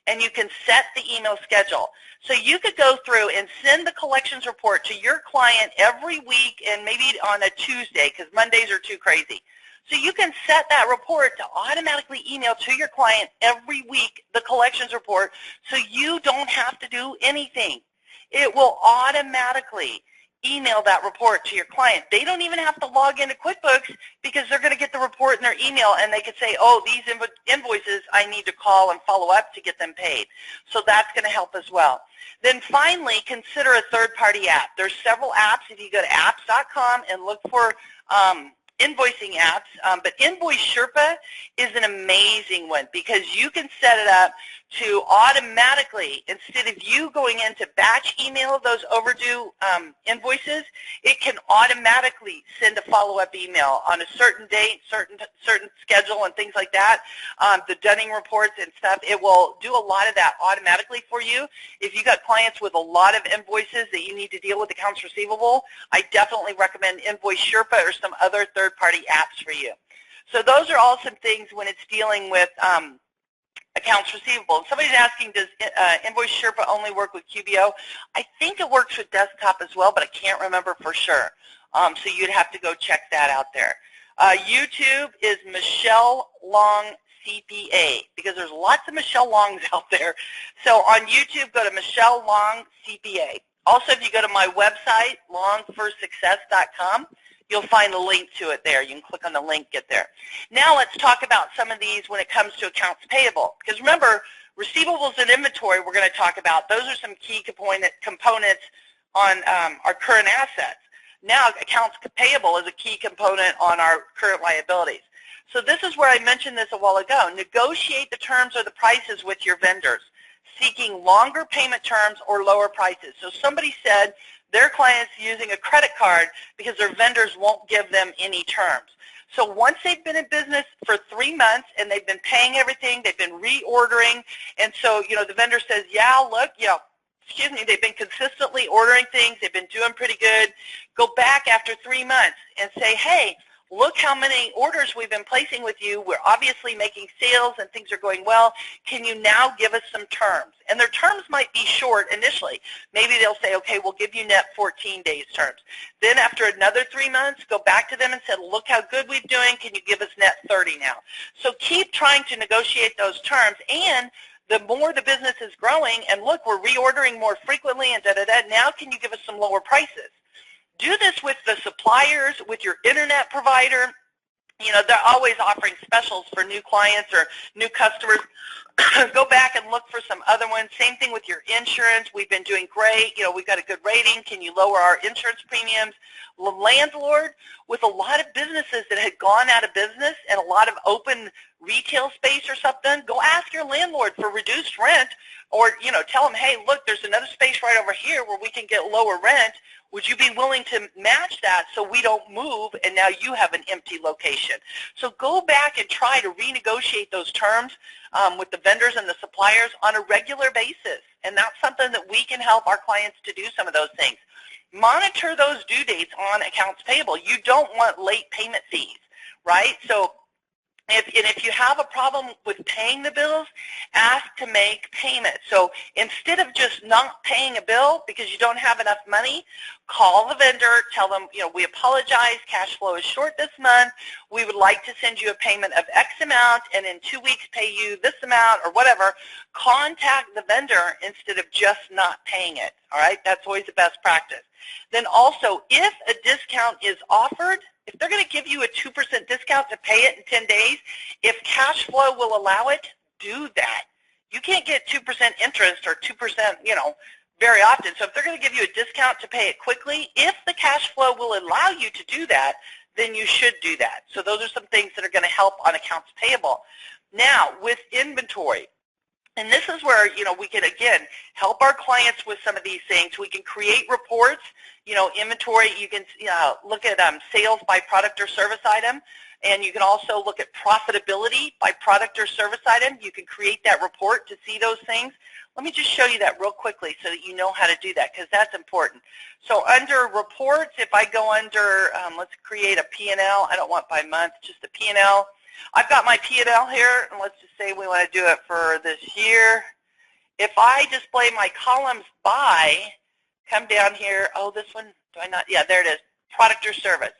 Speaker 1: and you can set the email schedule. So you could go through and send the collections report to your client every week, and maybe on a Tuesday, because Mondays are too crazy. So you can set that report to automatically email to your client every week the collections report, so you don't have to do anything. It will automatically email that report to your client. They don't even have to log into QuickBooks, because they're going to get the report in their email, and they could say, oh, these invoices I need to call and follow up to get them paid. So that's going to help as well. Then finally, consider a third-party app. There's several apps. If you go to apps.com and look for invoicing apps, but Invoice Sherpa is an amazing one, because you can set it up to automatically, instead of you going in to batch email those overdue invoices, it can automatically send a follow-up email on a certain date, certain schedule, and things like that. The Dunning reports and stuff, it will do a lot of that automatically for you. If you got clients with a lot of invoices that you need to deal with accounts receivable, I definitely recommend Invoice Sherpa or some other third-party apps for you. So those are all some things when it's dealing with accounts receivable. Somebody's asking, does Invoice Sherpa only work with QBO? I think it works with desktop as well, but I can't remember for sure. So you'd have to go check that out there. YouTube is Michelle Long CPA, because there's lots of Michelle Longs out there. So on YouTube, go to Michelle Long CPA. Also, if you go to my website, longforsuccess.com, you'll find the link to it there. You can click on the link, get there. Now let's talk about some of these when it comes to accounts payable. Because remember, receivables and inventory we're going to talk about. Those are some key components on our current assets. Now accounts payable is a key component on our current liabilities. So this is where I mentioned this a while ago. Negotiate the terms or the prices with your vendors, seeking longer payment terms or lower prices. So somebody said their client's using a credit card because their vendors won't give them any terms. So once they've been in business for 3 months and they've been paying everything, they've been reordering, and so, the vendor says, yeah, look, they've been consistently ordering things, they've been doing pretty good. Go back after 3 months and say, hey, look how many orders we've been placing with you. We're obviously making sales and things are going well. Can you now give us some terms? And their terms might be short initially. Maybe they'll say, okay, we'll give you net 14 days terms. Then after another 3 months, go back to them and say, look how good we're doing. Can you give us net 30 now? So keep trying to negotiate those terms. And the more the business is growing, and look, we're reordering more frequently and now can you give us some lower prices? Do this with the suppliers, with your internet provider. They're always offering specials for new clients or new customers. Go back and look for some other ones. Same thing with your insurance. We've been doing great. We've got a good rating. Can you lower our insurance premiums? Landlord, with a lot of businesses that had gone out of business and a lot of open retail space or something, go ask your landlord for reduced rent, or tell them, hey, look, there's another space right over here where we can get lower rent. Would you be willing to match that so we don't move and now you have an empty location? So go back and try to renegotiate those terms with the vendors and the suppliers on a regular basis. And that's something that we can help our clients to do, some of those things. Monitor those due dates on accounts payable. You don't want late payment fees, right? So if you have a problem with paying the bills, ask to make payment. So instead of just not paying a bill because you don't have enough money, call the vendor, tell them, we apologize, cash flow is short this month. We would like to send you a payment of X amount and in 2 weeks pay you this amount or whatever. Contact the vendor instead of just not paying it, all right? That's always the best practice. Then also, if a discount is offered, if they're going to give you a 2% discount to pay it in 10 days, if cash flow will allow it, do that. You can't get 2% interest or 2%, very often. So if they're going to give you a discount to pay it quickly, if the cash flow will allow you to do that, then you should do that. So those are some things that are going to help on accounts payable. Now, with inventory, and this is where, we can, again, help our clients with some of these things. We can create reports, inventory. You can look at sales by product or service item, and you can also look at profitability by product or service item. You can create that report to see those things. Let me just show you that real quickly so that you know how to do that, because that's important. So under reports, if I go under, let's create a P&L. I don't want by month, just a P&L. I've got my P&L here, and let's just say we want to do it for this year. If I display my columns by, come down here, this one, do I not? Yeah, there it is, product or service.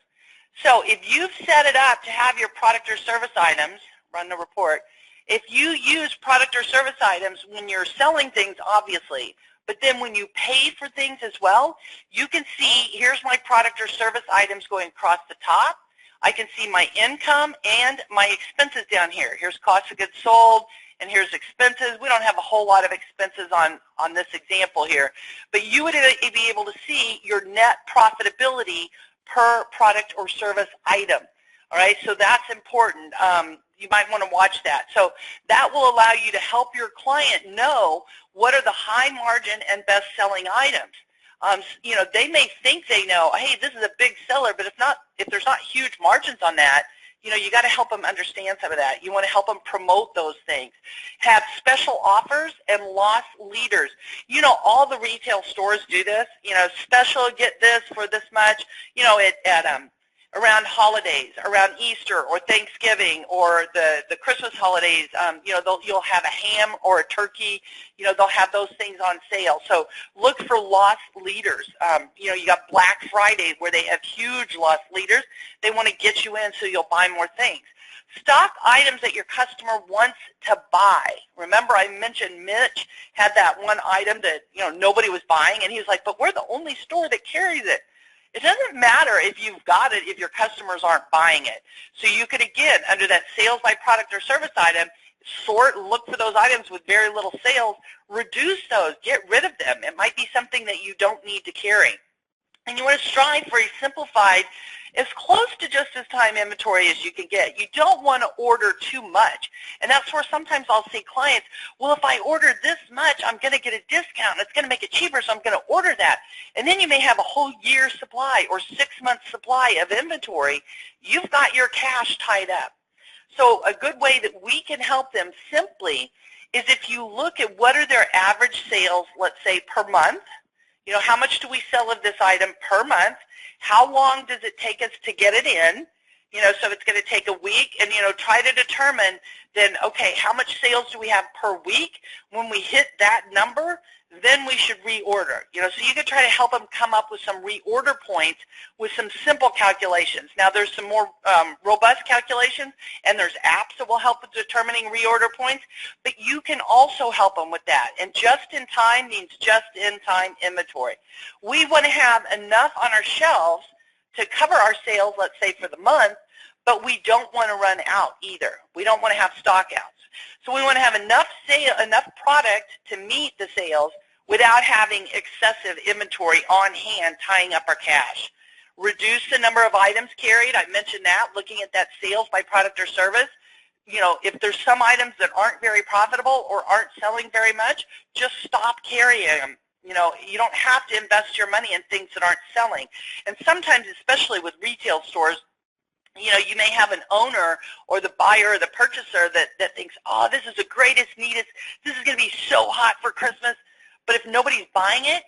Speaker 1: So if you've set it up to have your product or service items, run the report, if you use product or service items when you're selling things, obviously, but then when you pay for things as well, you can see, here's my product or service items going across the top. I can see my income and my expenses down here. Here's cost of goods sold, and here's expenses. We don't have a whole lot of expenses on this example here, but you would be able to see your net profitability per product or service item. All right, so that's important. You might want to watch that. So that will allow you to help your client know what are the high margin and best selling items. They may think they know, hey, this is a big seller, but if there's not huge margins on that, you got to help them understand some of that. You want to help them promote those things. Have special offers and loss leaders. All the retail stores do this. Special, get this for this much. Around holidays, around Easter or Thanksgiving or the Christmas holidays, you'll have a ham or a turkey. They'll have those things on sale. So look for loss leaders. You got Black Friday where they have huge loss leaders. They want to get you in so you'll buy more things. Stock items that your customer wants to buy. Remember, I mentioned Mitch had that one item that nobody was buying, and he was like, but we're the only store that carries it. It doesn't matter if you've got it if your customers aren't buying it. So you could, again, under that sales by product or service item, look for those items with very little sales, reduce those, get rid of them. It might be something that you don't need to carry. And you want to strive for a simplified, as close to just-in-time inventory as you can get. You don't want to order too much. And that's where sometimes I'll see clients, well, if I order this much, I'm going to get a discount, and it's going to make it cheaper, so I'm going to order that. And then you may have a whole year's supply or 6 months supply of inventory. You've got your cash tied up. So a good way that we can help them simply is if you look at what are their average sales, let's say, per month. You know, how much do we sell of this item per month? How long does it take us to get it in? You know, so if it's going to take a week, and, you know, try to determine then, okay, how much sales do we have per week? When we hit that number, then we should reorder. You know, so you can try to help them come up with some reorder points with some simple calculations. Now, there's some more robust calculations, and there's apps that will help with determining reorder points, but you can also help them with that. And just-in-time means just-in-time inventory. We want to have enough on our shelves to cover our sales, let's say, for the month, but we don't want to run out either. We don't want to have stockouts. So we want to have enough product to meet the sales without having excessive inventory on hand tying up our cash. Reduce the number of items carried. I mentioned that, looking at that sales by product or service. You know, if there's some items that aren't very profitable or aren't selling very much, just stop carrying them. You know, you don't have to invest your money in things that aren't selling. And sometimes, especially with retail stores, you know, you may have an owner or the buyer or the purchaser that thinks, oh, this is the greatest, neatest, this is going to be so hot for Christmas. But if nobody's buying it,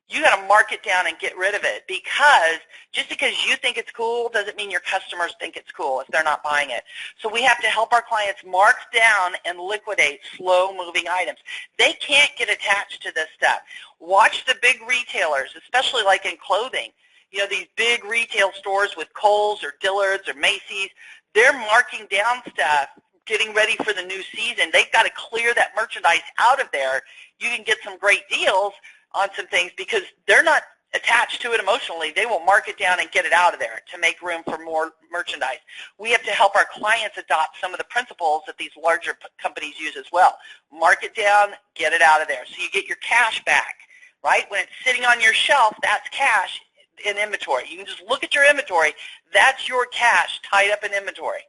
Speaker 1: you got to mark it down and get rid of it, because just because you think it's cool doesn't mean your customers think it's cool if they're not buying it. So we have to help our clients mark down and liquidate slow-moving items. They can't get attached to this stuff. Watch the big retailers, especially like in clothing. You know, these big retail stores with Kohl's or Dillard's or Macy's, they're marking down stuff, getting ready for the new season. They've got to clear that merchandise out of there. You can get some great deals on some things because they're not attached to it emotionally. They will mark it down and get it out of there to make room for more merchandise. We have to help our clients adopt some of the principles that these larger companies use as well. Mark it down, get it out of there. So you get your cash back, right? When it's sitting on your shelf, that's cash in inventory. You can just look at your inventory. That's your cash tied up in inventory,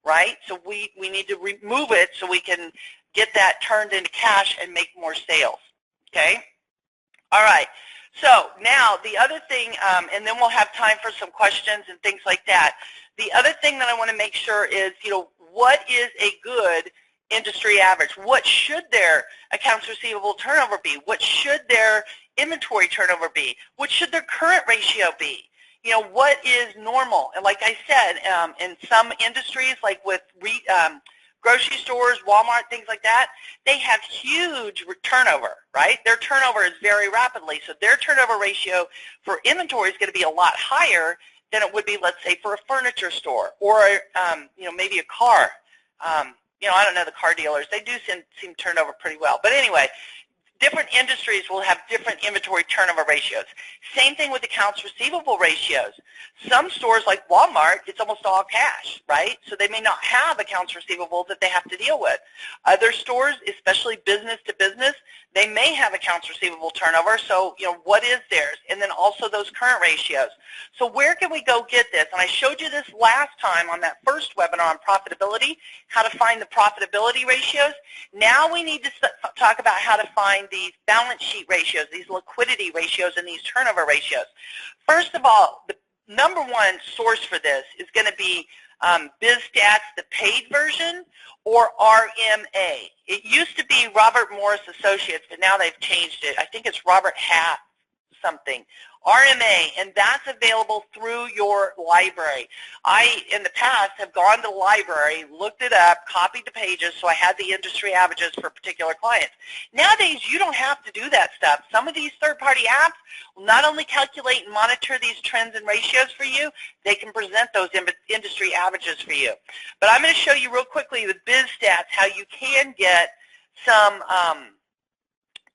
Speaker 1: right? So we need to remove it so we can get that turned into cash and make more sales, okay? All right. So now the other thing, and then we'll have time for some questions and things like that. The other thing that I want to make sure is, you know, what is a good industry average? What should their accounts receivable turnover be? What should their inventory turnover be? What should their current ratio be? You know, what is normal? And like I said, in some industries, like with grocery stores, Walmart, things like that, they have huge turnover, right? Their turnover is very rapidly. So their turnover ratio for inventory is going to be a lot higher than it would be, let's say, for a furniture store or, you know, maybe a car. You know, I don't know the car dealers. They do seem turnover pretty well. But anyway, different industries will have different inventory turnover ratios. Same thing with accounts receivable ratios. Some stores like Walmart, it's almost all cash, right? So they may not have accounts receivable that they have to deal with. Other stores, especially business to business, they may have accounts receivable turnover. So, you know, what is theirs? And then also those current ratios. So where can we go get this? And I showed you this last time on that first webinar on profitability, how to find the profitability ratios. Now we need to talk about how to find these balance sheet ratios, these liquidity ratios, and these turnover ratios. First of all, the number one source for this is going to be BizStats, the paid version, or RMA. It used to be Robert Morris Associates, but now they've changed it. I think it's Robert Half something. RMA, and that's available through your library. I, in the past, have gone to the library, looked it up, copied the pages, so I had the industry averages for particular clients. Nowadays, you don't have to do that stuff. Some of these third-party apps will not only calculate and monitor these trends and ratios for you, they can present those industry averages for you. But I'm going to show you real quickly with BizStats how you can get some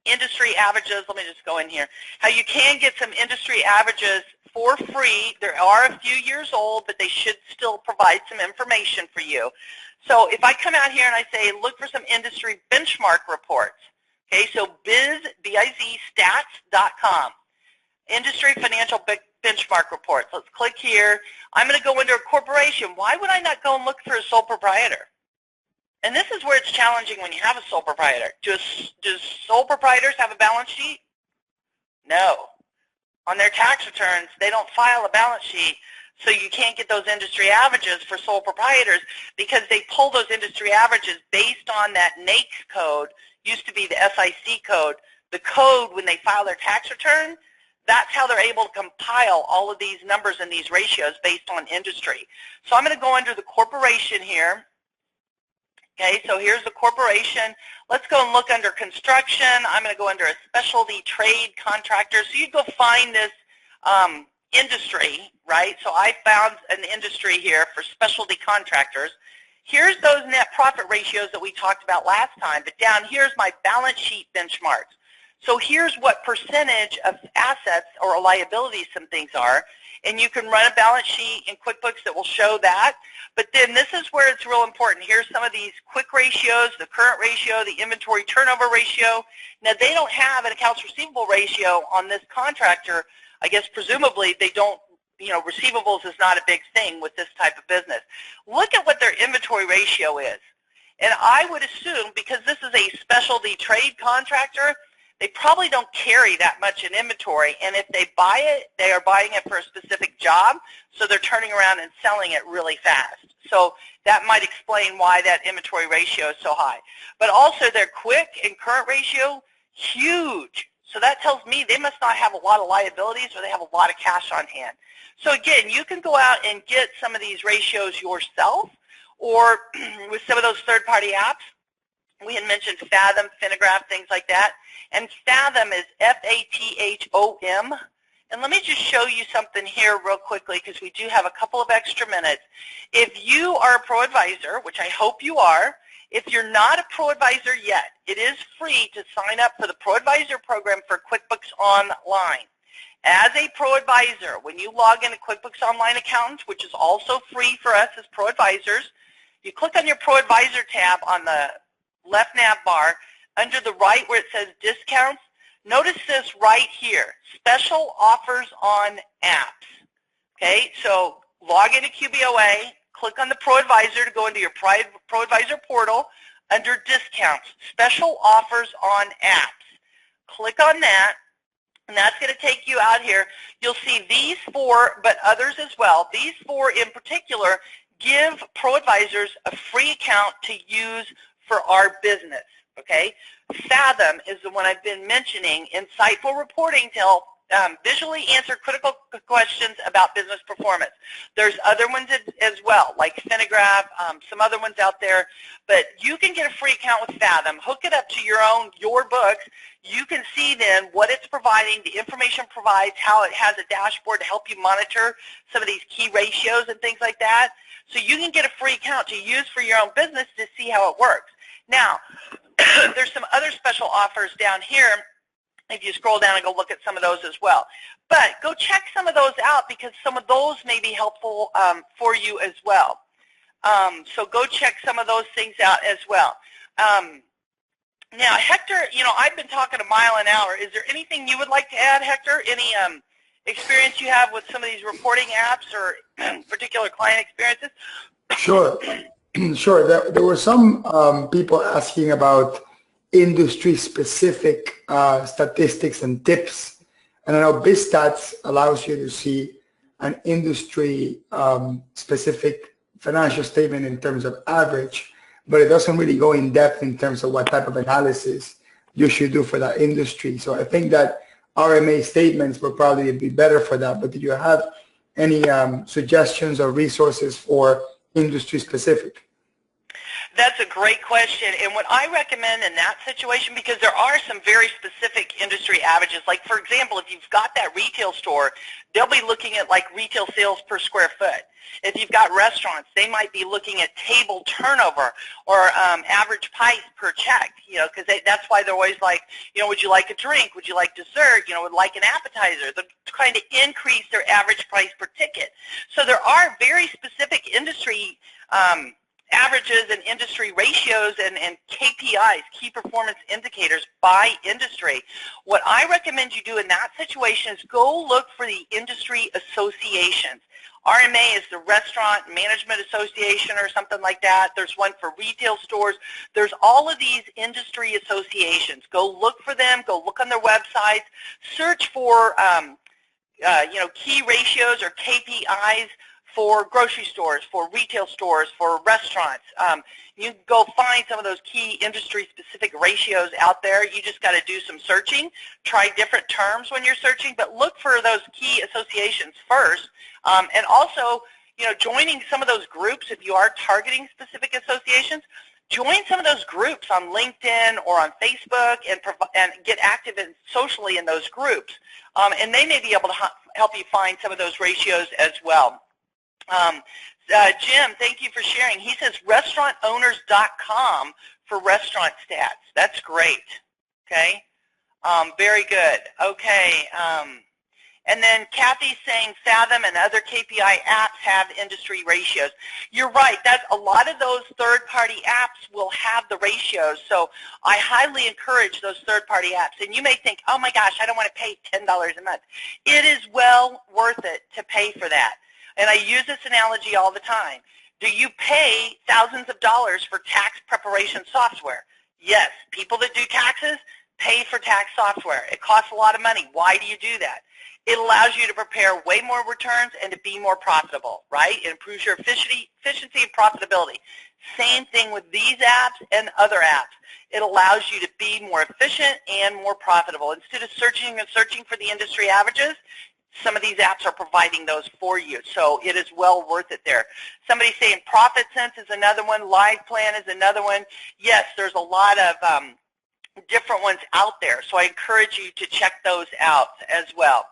Speaker 1: industry averages. Let me just go in here. How you can get some industry averages for free. They are a few years old, but they should still provide some information for you. So if I come out here and I say, look for some industry benchmark reports. Okay, so biz, B-I-Z, stats.com. Industry financial benchmark reports. Let's click here. I'm going to go into a corporation. Why would I not go and look for a sole proprietor? And this is where it's challenging when you have a sole proprietor. Does sole proprietors have a balance sheet? No. On their tax returns, they don't file a balance sheet, so you can't get those industry averages for sole proprietors because they pull those industry averages based on that NAICS code, used to be the SIC code. The code, when they file their tax return, that's how they're able to compile all of these numbers and these ratios based on industry. So I'm going to go under the corporation here. Okay, so here's the corporation. Let's go and look under construction. I'm going to go under a specialty trade contractor. So you go find this industry, right? So I found an industry here for specialty contractors. Here's those net profit ratios that we talked about last time, but down here's my balance sheet benchmarks. So here's what percentage of assets or liabilities some things are, and you can run a balance sheet in QuickBooks that will show that. But then this is where it's real important. Here's some of these quick ratios, the current ratio, the inventory turnover ratio. Now they don't have an accounts receivable ratio on this contractor. I guess presumably they don't, receivables is not a big thing with this type of business. Look at what their inventory ratio is. And I would assume, because this is a specialty trade contractor, they probably don't carry that much in inventory, and if they buy it, they are buying it for a specific job, so they're turning around and selling it really fast. So that might explain why that inventory ratio is so high. But also their quick and current ratio, huge. So that tells me they must not have a lot of liabilities or they have a lot of cash on hand. So again, you can go out and get some of these ratios yourself, or with some of those third-party apps. We had mentioned Fathom, Finagraph, things like that. And Fathom is F-A-T-H-O-M. And let me just show you something here real quickly because we do have a couple of extra minutes. If you are a pro advisor, which I hope you are, if you're not a pro advisor yet, it is free to sign up for the Pro Advisor program for QuickBooks Online. As a pro advisor, when you log into QuickBooks Online Accountant, which is also free for us as pro advisors, you click on your Pro Advisor tab on the left nav bar. Under the right where it says discounts, notice this right here, special offers on apps. Okay, so log into QBOA, click on the Pro Advisor to go into your Pro Advisor portal. Under discounts, special offers on apps. Click on that, and that's going to take you out here. You'll see these four, but others as well. These four in particular give pro advisors a free account to use for our business, okay? Fathom is the one I've been mentioning, insightful reporting to help visually answer critical questions about business performance. There's other ones as well, like Finagraph, some other ones out there, but you can get a free account with Fathom, hook it up to your books. You can see then what it's providing, the information provides, how it has a dashboard to help you monitor some of these key ratios and things like that. So you can get a free account to use for your own business to see how it works. Now, there's some other special offers down here. If you scroll down and go look at some of those as well. But go check some of those out because some of those may be helpful for you as well. So go check some of those things out as well. Now, Hector, I've been talking a mile an hour. Is there anything you would like to add, Hector? Any experience you have with some of these reporting apps or particular client experiences?
Speaker 2: Sure. Sure. There were some people asking about industry-specific statistics and tips. And I know BizStats allows you to see an industry-specific financial statement in terms of average, but it doesn't really go in depth in terms of what type of analysis you should do for that industry. So I think that RMA statements would probably be better for that. But do you have any suggestions or resources for industry-specific?
Speaker 1: That's a great question, and what I recommend in that situation, because there are some very specific industry averages, like for example, if you've got that retail store, they'll be looking at like retail sales per square foot. If you've got restaurants, they might be looking at table turnover or average price per check, because that's why they're always like, would you like a drink? Would you like dessert? Would like an appetizer? They're trying to increase their average price per ticket. So there are very specific industry averages and industry ratios and KPIs, key performance indicators by industry. What I recommend you do in that situation is go look for the industry associations. RMA is the Restaurant Management Association or something like that. There's one for retail stores. There's all of these industry associations. Go look for them. Go look on their websites. Search for key ratios or KPIs for grocery stores, for retail stores, for restaurants. You can go find some of those key industry-specific ratios out there. You just got to do some searching. Try different terms when you're searching, but look for those key associations first. And also, joining some of those groups, if you are targeting specific associations, join some of those groups on LinkedIn or on Facebook and get active socially in those groups. And they may be able to help you find some of those ratios as well. Jim, thank you for sharing. He says restaurantowners.com for restaurant stats. That's great. Okay. Very good. Okay. And then Kathy's saying Fathom and other KPI apps have industry ratios. You're right. That's a lot of those third-party apps will have the ratios. So I highly encourage those third-party apps. And you may think, oh my gosh, I don't want to pay $10 a month. It is well worth it to pay for that. And I use this analogy all the time. Do you pay thousands of dollars for tax preparation software? Yes. People that do taxes pay for tax software. It costs a lot of money. Why do you do that? It allows you to prepare way more returns and to be more profitable, right? It improves your efficiency and profitability. Same thing with these apps and other apps. It allows you to be more efficient and more profitable. Instead of searching for the industry averages, some of these apps are providing those for you, so it is well worth it there. Somebody's saying Profit Sense is another one, Live Plan is another one. Yes, there's a lot of different ones out there, so I encourage you to check those out as well.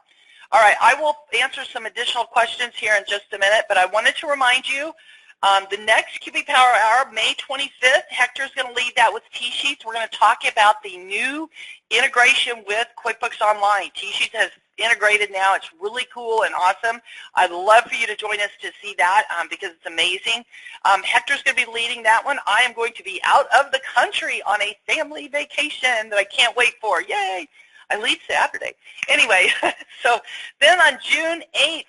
Speaker 1: All right, I will answer some additional questions here in just a minute, but I wanted to remind you the next QB Power Hour, May 25th, Hector's going to lead that with T-Sheets. We're going to talk about the new integration with QuickBooks Online. T-Sheets has integrated now. It's really cool and awesome. I'd love for you to join us to see that because it's amazing. Hector's going to be leading that one. I am going to be out of the country on a family vacation that I can't wait for. Yay! I leave Saturday. Anyway, so then on June 8th,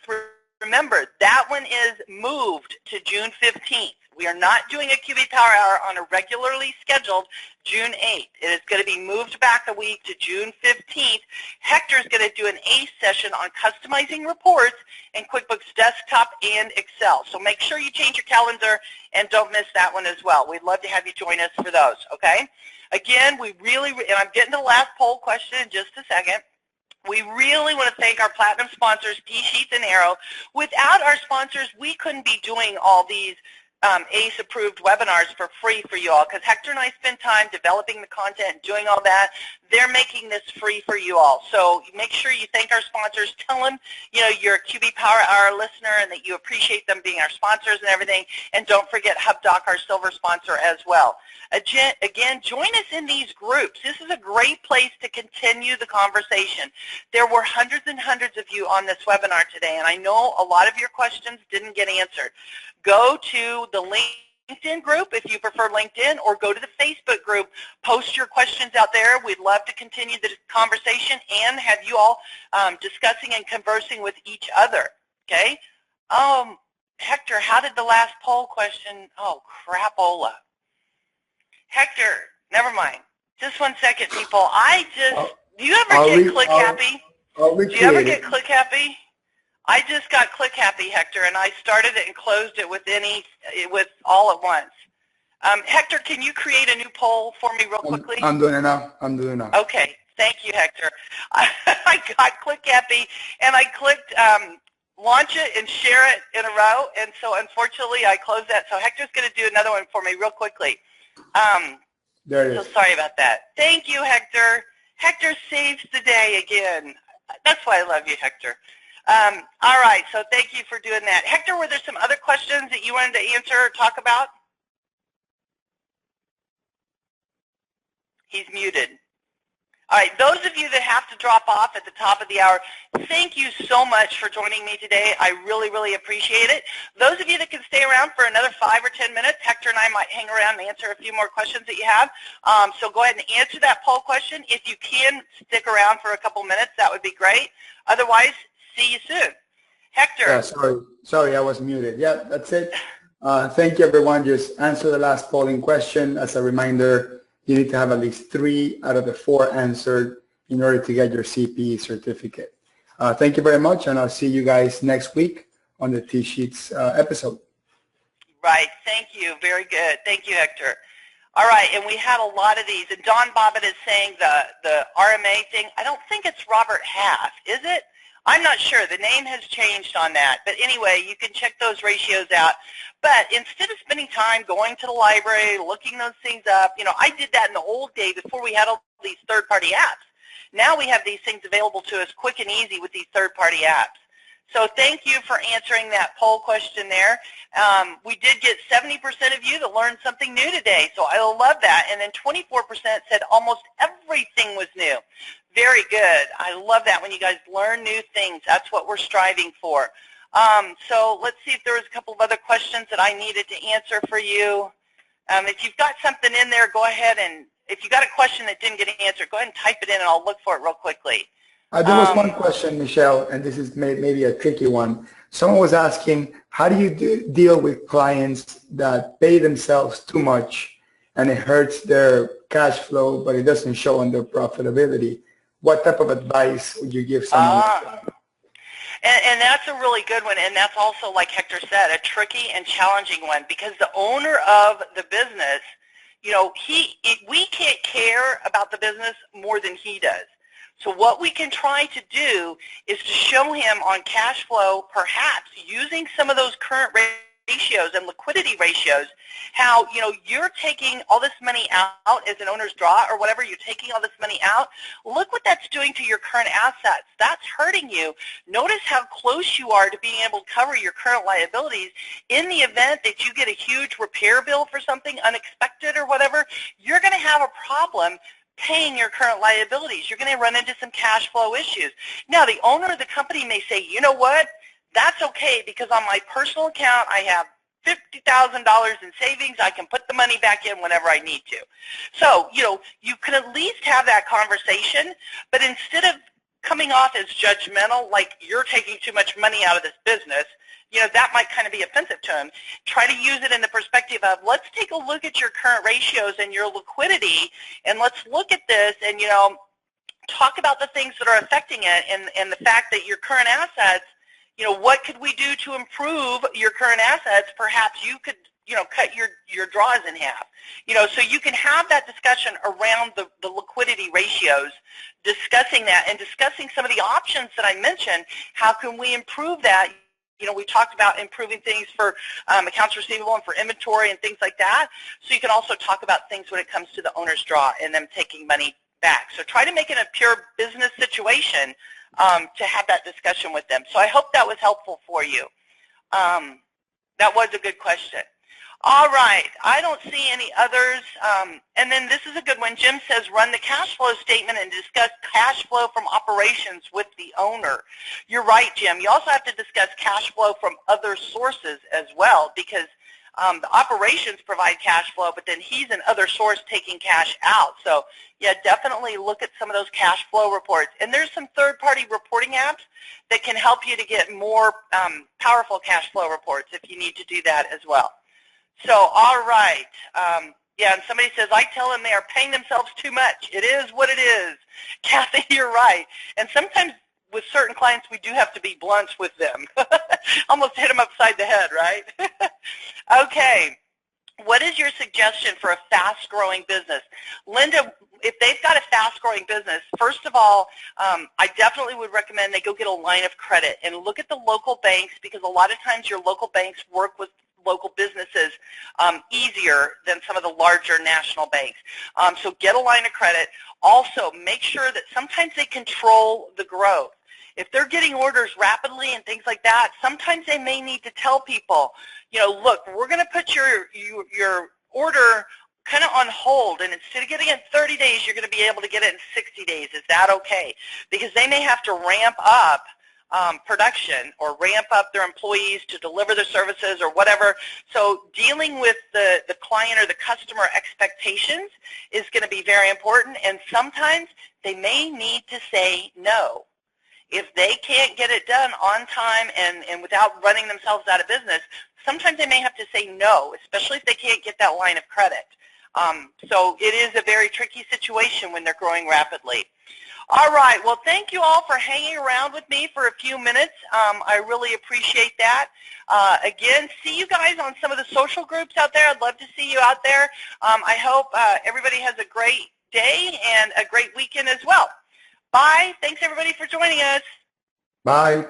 Speaker 1: remember, that one is moved to June 15th. We are not doing a QB Power Hour on a regularly scheduled June 8th. It is going to be moved back a week to June 15th. Hector's going to do an ACE session on customizing reports in QuickBooks Desktop and Excel. So make sure you change your calendar and don't miss that one as well. We'd love to have you join us for those, okay? Again, and I'm getting to the last poll question in just a second. We really want to thank our platinum sponsors, T-Sheets and Arrow. Without our sponsors, we couldn't be doing all these ACE-approved webinars for free for you all, because Hector and I spend time developing the content and doing all that. They're making this free for you all. So make sure you thank our sponsors. Tell them, you're a QB Power Hour listener and that you appreciate them being our sponsors and everything. And don't forget HubDoc, our silver sponsor as well. Again, join us in these groups. This is a great place to continue the conversation. There were hundreds and hundreds of you on this webinar today, and I know a lot of your questions didn't get answered. Go to the LinkedIn group if you prefer LinkedIn, or go to the Facebook group. Post your questions out there. We'd love to continue the conversation and have you all discussing and conversing with each other, okay? Hector, how did the last poll question, oh, crapola. Hector, never mind. Just 1 second, people. Do you ever get click happy? Do you ever get click happy? I just got click happy, Hector, and I started it and closed it with all at once. Hector, can you create a new poll for me real quickly?
Speaker 2: I'm doing it now.
Speaker 1: Okay. Thank you, Hector. I got click happy, and I clicked launch it and share it in a row, and so unfortunately I closed that. So Hector's going to do another one for me real quickly.
Speaker 2: There it is.
Speaker 1: So sorry about that. Thank you, Hector. Hector saves the day again. That's why I love you, Hector. All right, so thank you for doing that. Hector, were there some other questions that you wanted to answer or talk about? He's muted. All right, those of you that have to drop off at the top of the hour, thank you so much for joining me today. I really, really appreciate it. Those of you that can stay around for another 5 or 10 minutes, Hector and I might hang around and answer a few more questions that you have. So go ahead and answer that poll question. If you can stick around for a couple minutes, that would be great. Otherwise, see you soon. Hector.
Speaker 2: Yeah, sorry, I was muted. Yeah, that's it. Thank you, everyone. Just answer the last polling question. As a reminder, you need to have at least 3 out of the 4 answered in order to get your CPE certificate. Thank you very much, and I'll see you guys next week on the T-Sheets episode.
Speaker 1: Right. Thank you. Very good. Thank you, Hector. All right, and we had a lot of these. And Don Bobbitt is saying the RMA thing. I don't think it's Robert Half, is it? I'm not sure. The name has changed on that. But anyway, you can check those ratios out. But instead of spending time going to the library, looking those things up, I did that in the old day before we had all these third-party apps. Now we have these things available to us quick and easy with these third-party apps. So thank you for answering that poll question there. We did get 70% of you that learned something new today, so I love that. And then 24% said almost everything was new. Very good. I love that when you guys learn new things. That's what we're striving for. So let's see if there was a couple of other questions that I needed to answer for you. If you've got something in there, go ahead, and if you got a question that didn't get answered, go ahead and type it in and I'll look for it real quickly.
Speaker 2: There was one question, Michelle, and this is maybe a tricky one. Someone was asking, how do you deal with clients that pay themselves too much and it hurts their cash flow, but it doesn't show on their profitability? What type of advice would you give someone like that?
Speaker 1: And that's a really good one, and that's also, like Hector said, a tricky and challenging one, because the owner of the business, we can't care about the business more than he does. So what we can try to do is to show him on cash flow, perhaps using some of those current ratios and liquidity ratios, how, you're taking all this money out as an owner's draw or whatever, you're taking all this money out. Look what that's doing to your current assets. That's hurting you. Notice how close you are to being able to cover your current liabilities. In the event that you get a huge repair bill for something unexpected or whatever, you're going to have a problem paying your current liabilities. You're going to run into some cash flow issues. Now, the owner of the company may say, you know what, that's okay, because on my personal account I have $50,000 in savings. I can put the money back in whenever I need to. So, you can at least have that conversation, but instead of coming off as judgmental, like you're taking too much money out of this business, that might kind of be offensive to him. Try to use it in the perspective of, let's take a look at your current ratios and your liquidity, and let's look at this and, talk about the things that are affecting it and the fact that your current assets, what could we do to improve your current assets? Perhaps you could, cut your draws in half. So you can have that discussion around the liquidity ratios, discussing that and discussing some of the options that I mentioned. How can we improve that? We talked about improving things for accounts receivable and for inventory and things like that. So you can also talk about things when it comes to the owner's draw and them taking money back. So try to make it a pure business situation to have that discussion with them. So I hope that was helpful for you. That was a good question. All right, I don't see any others. And then this is a good one. Jim says, run the cash flow statement and discuss cash flow from operations with the owner. You're right, Jim. You also have to discuss cash flow from other sources as well, because the operations provide cash flow, but then he's an other source taking cash out. So yeah, definitely look at some of those cash flow reports. And there's some third-party reporting apps that can help you to get more powerful cash flow reports if you need to do that as well. So, all right. Yeah, and somebody says, I tell them they are paying themselves too much. It is what it is. Kathy, you're right. And sometimes with certain clients, we do have to be blunt with them. Almost hit them upside the head, right? Okay. What is your suggestion for a fast-growing business? Linda, if they've got a fast-growing business, first of all, I definitely would recommend they go get a line of credit and look at the local banks, because a lot of times your local banks work with local businesses easier than some of the larger national banks. So get a line of credit. Also, make sure that sometimes they control the growth. If they're getting orders rapidly and things like that, sometimes they may need to tell people, look, we're going to put your order kind of on hold, and instead of getting it in 30 days, you're going to be able to get it in 60 days. Is that okay? Because they may have to ramp up production or ramp up their employees to deliver their services or whatever. So dealing with the client or the customer expectations is going to be very important, and sometimes they may need to say no. If they can't get it done on time and without running themselves out of business, sometimes they may have to say no, especially if they can't get that line of credit. So it is a very tricky situation when they're growing rapidly. All right, well, thank you all for hanging around with me for a few minutes. I really appreciate that. Again, see you guys on some of the social groups out there. I'd love to see you out there. I hope everybody has a great day and a great weekend as well. Bye. Thanks, everybody, for joining us.
Speaker 2: Bye.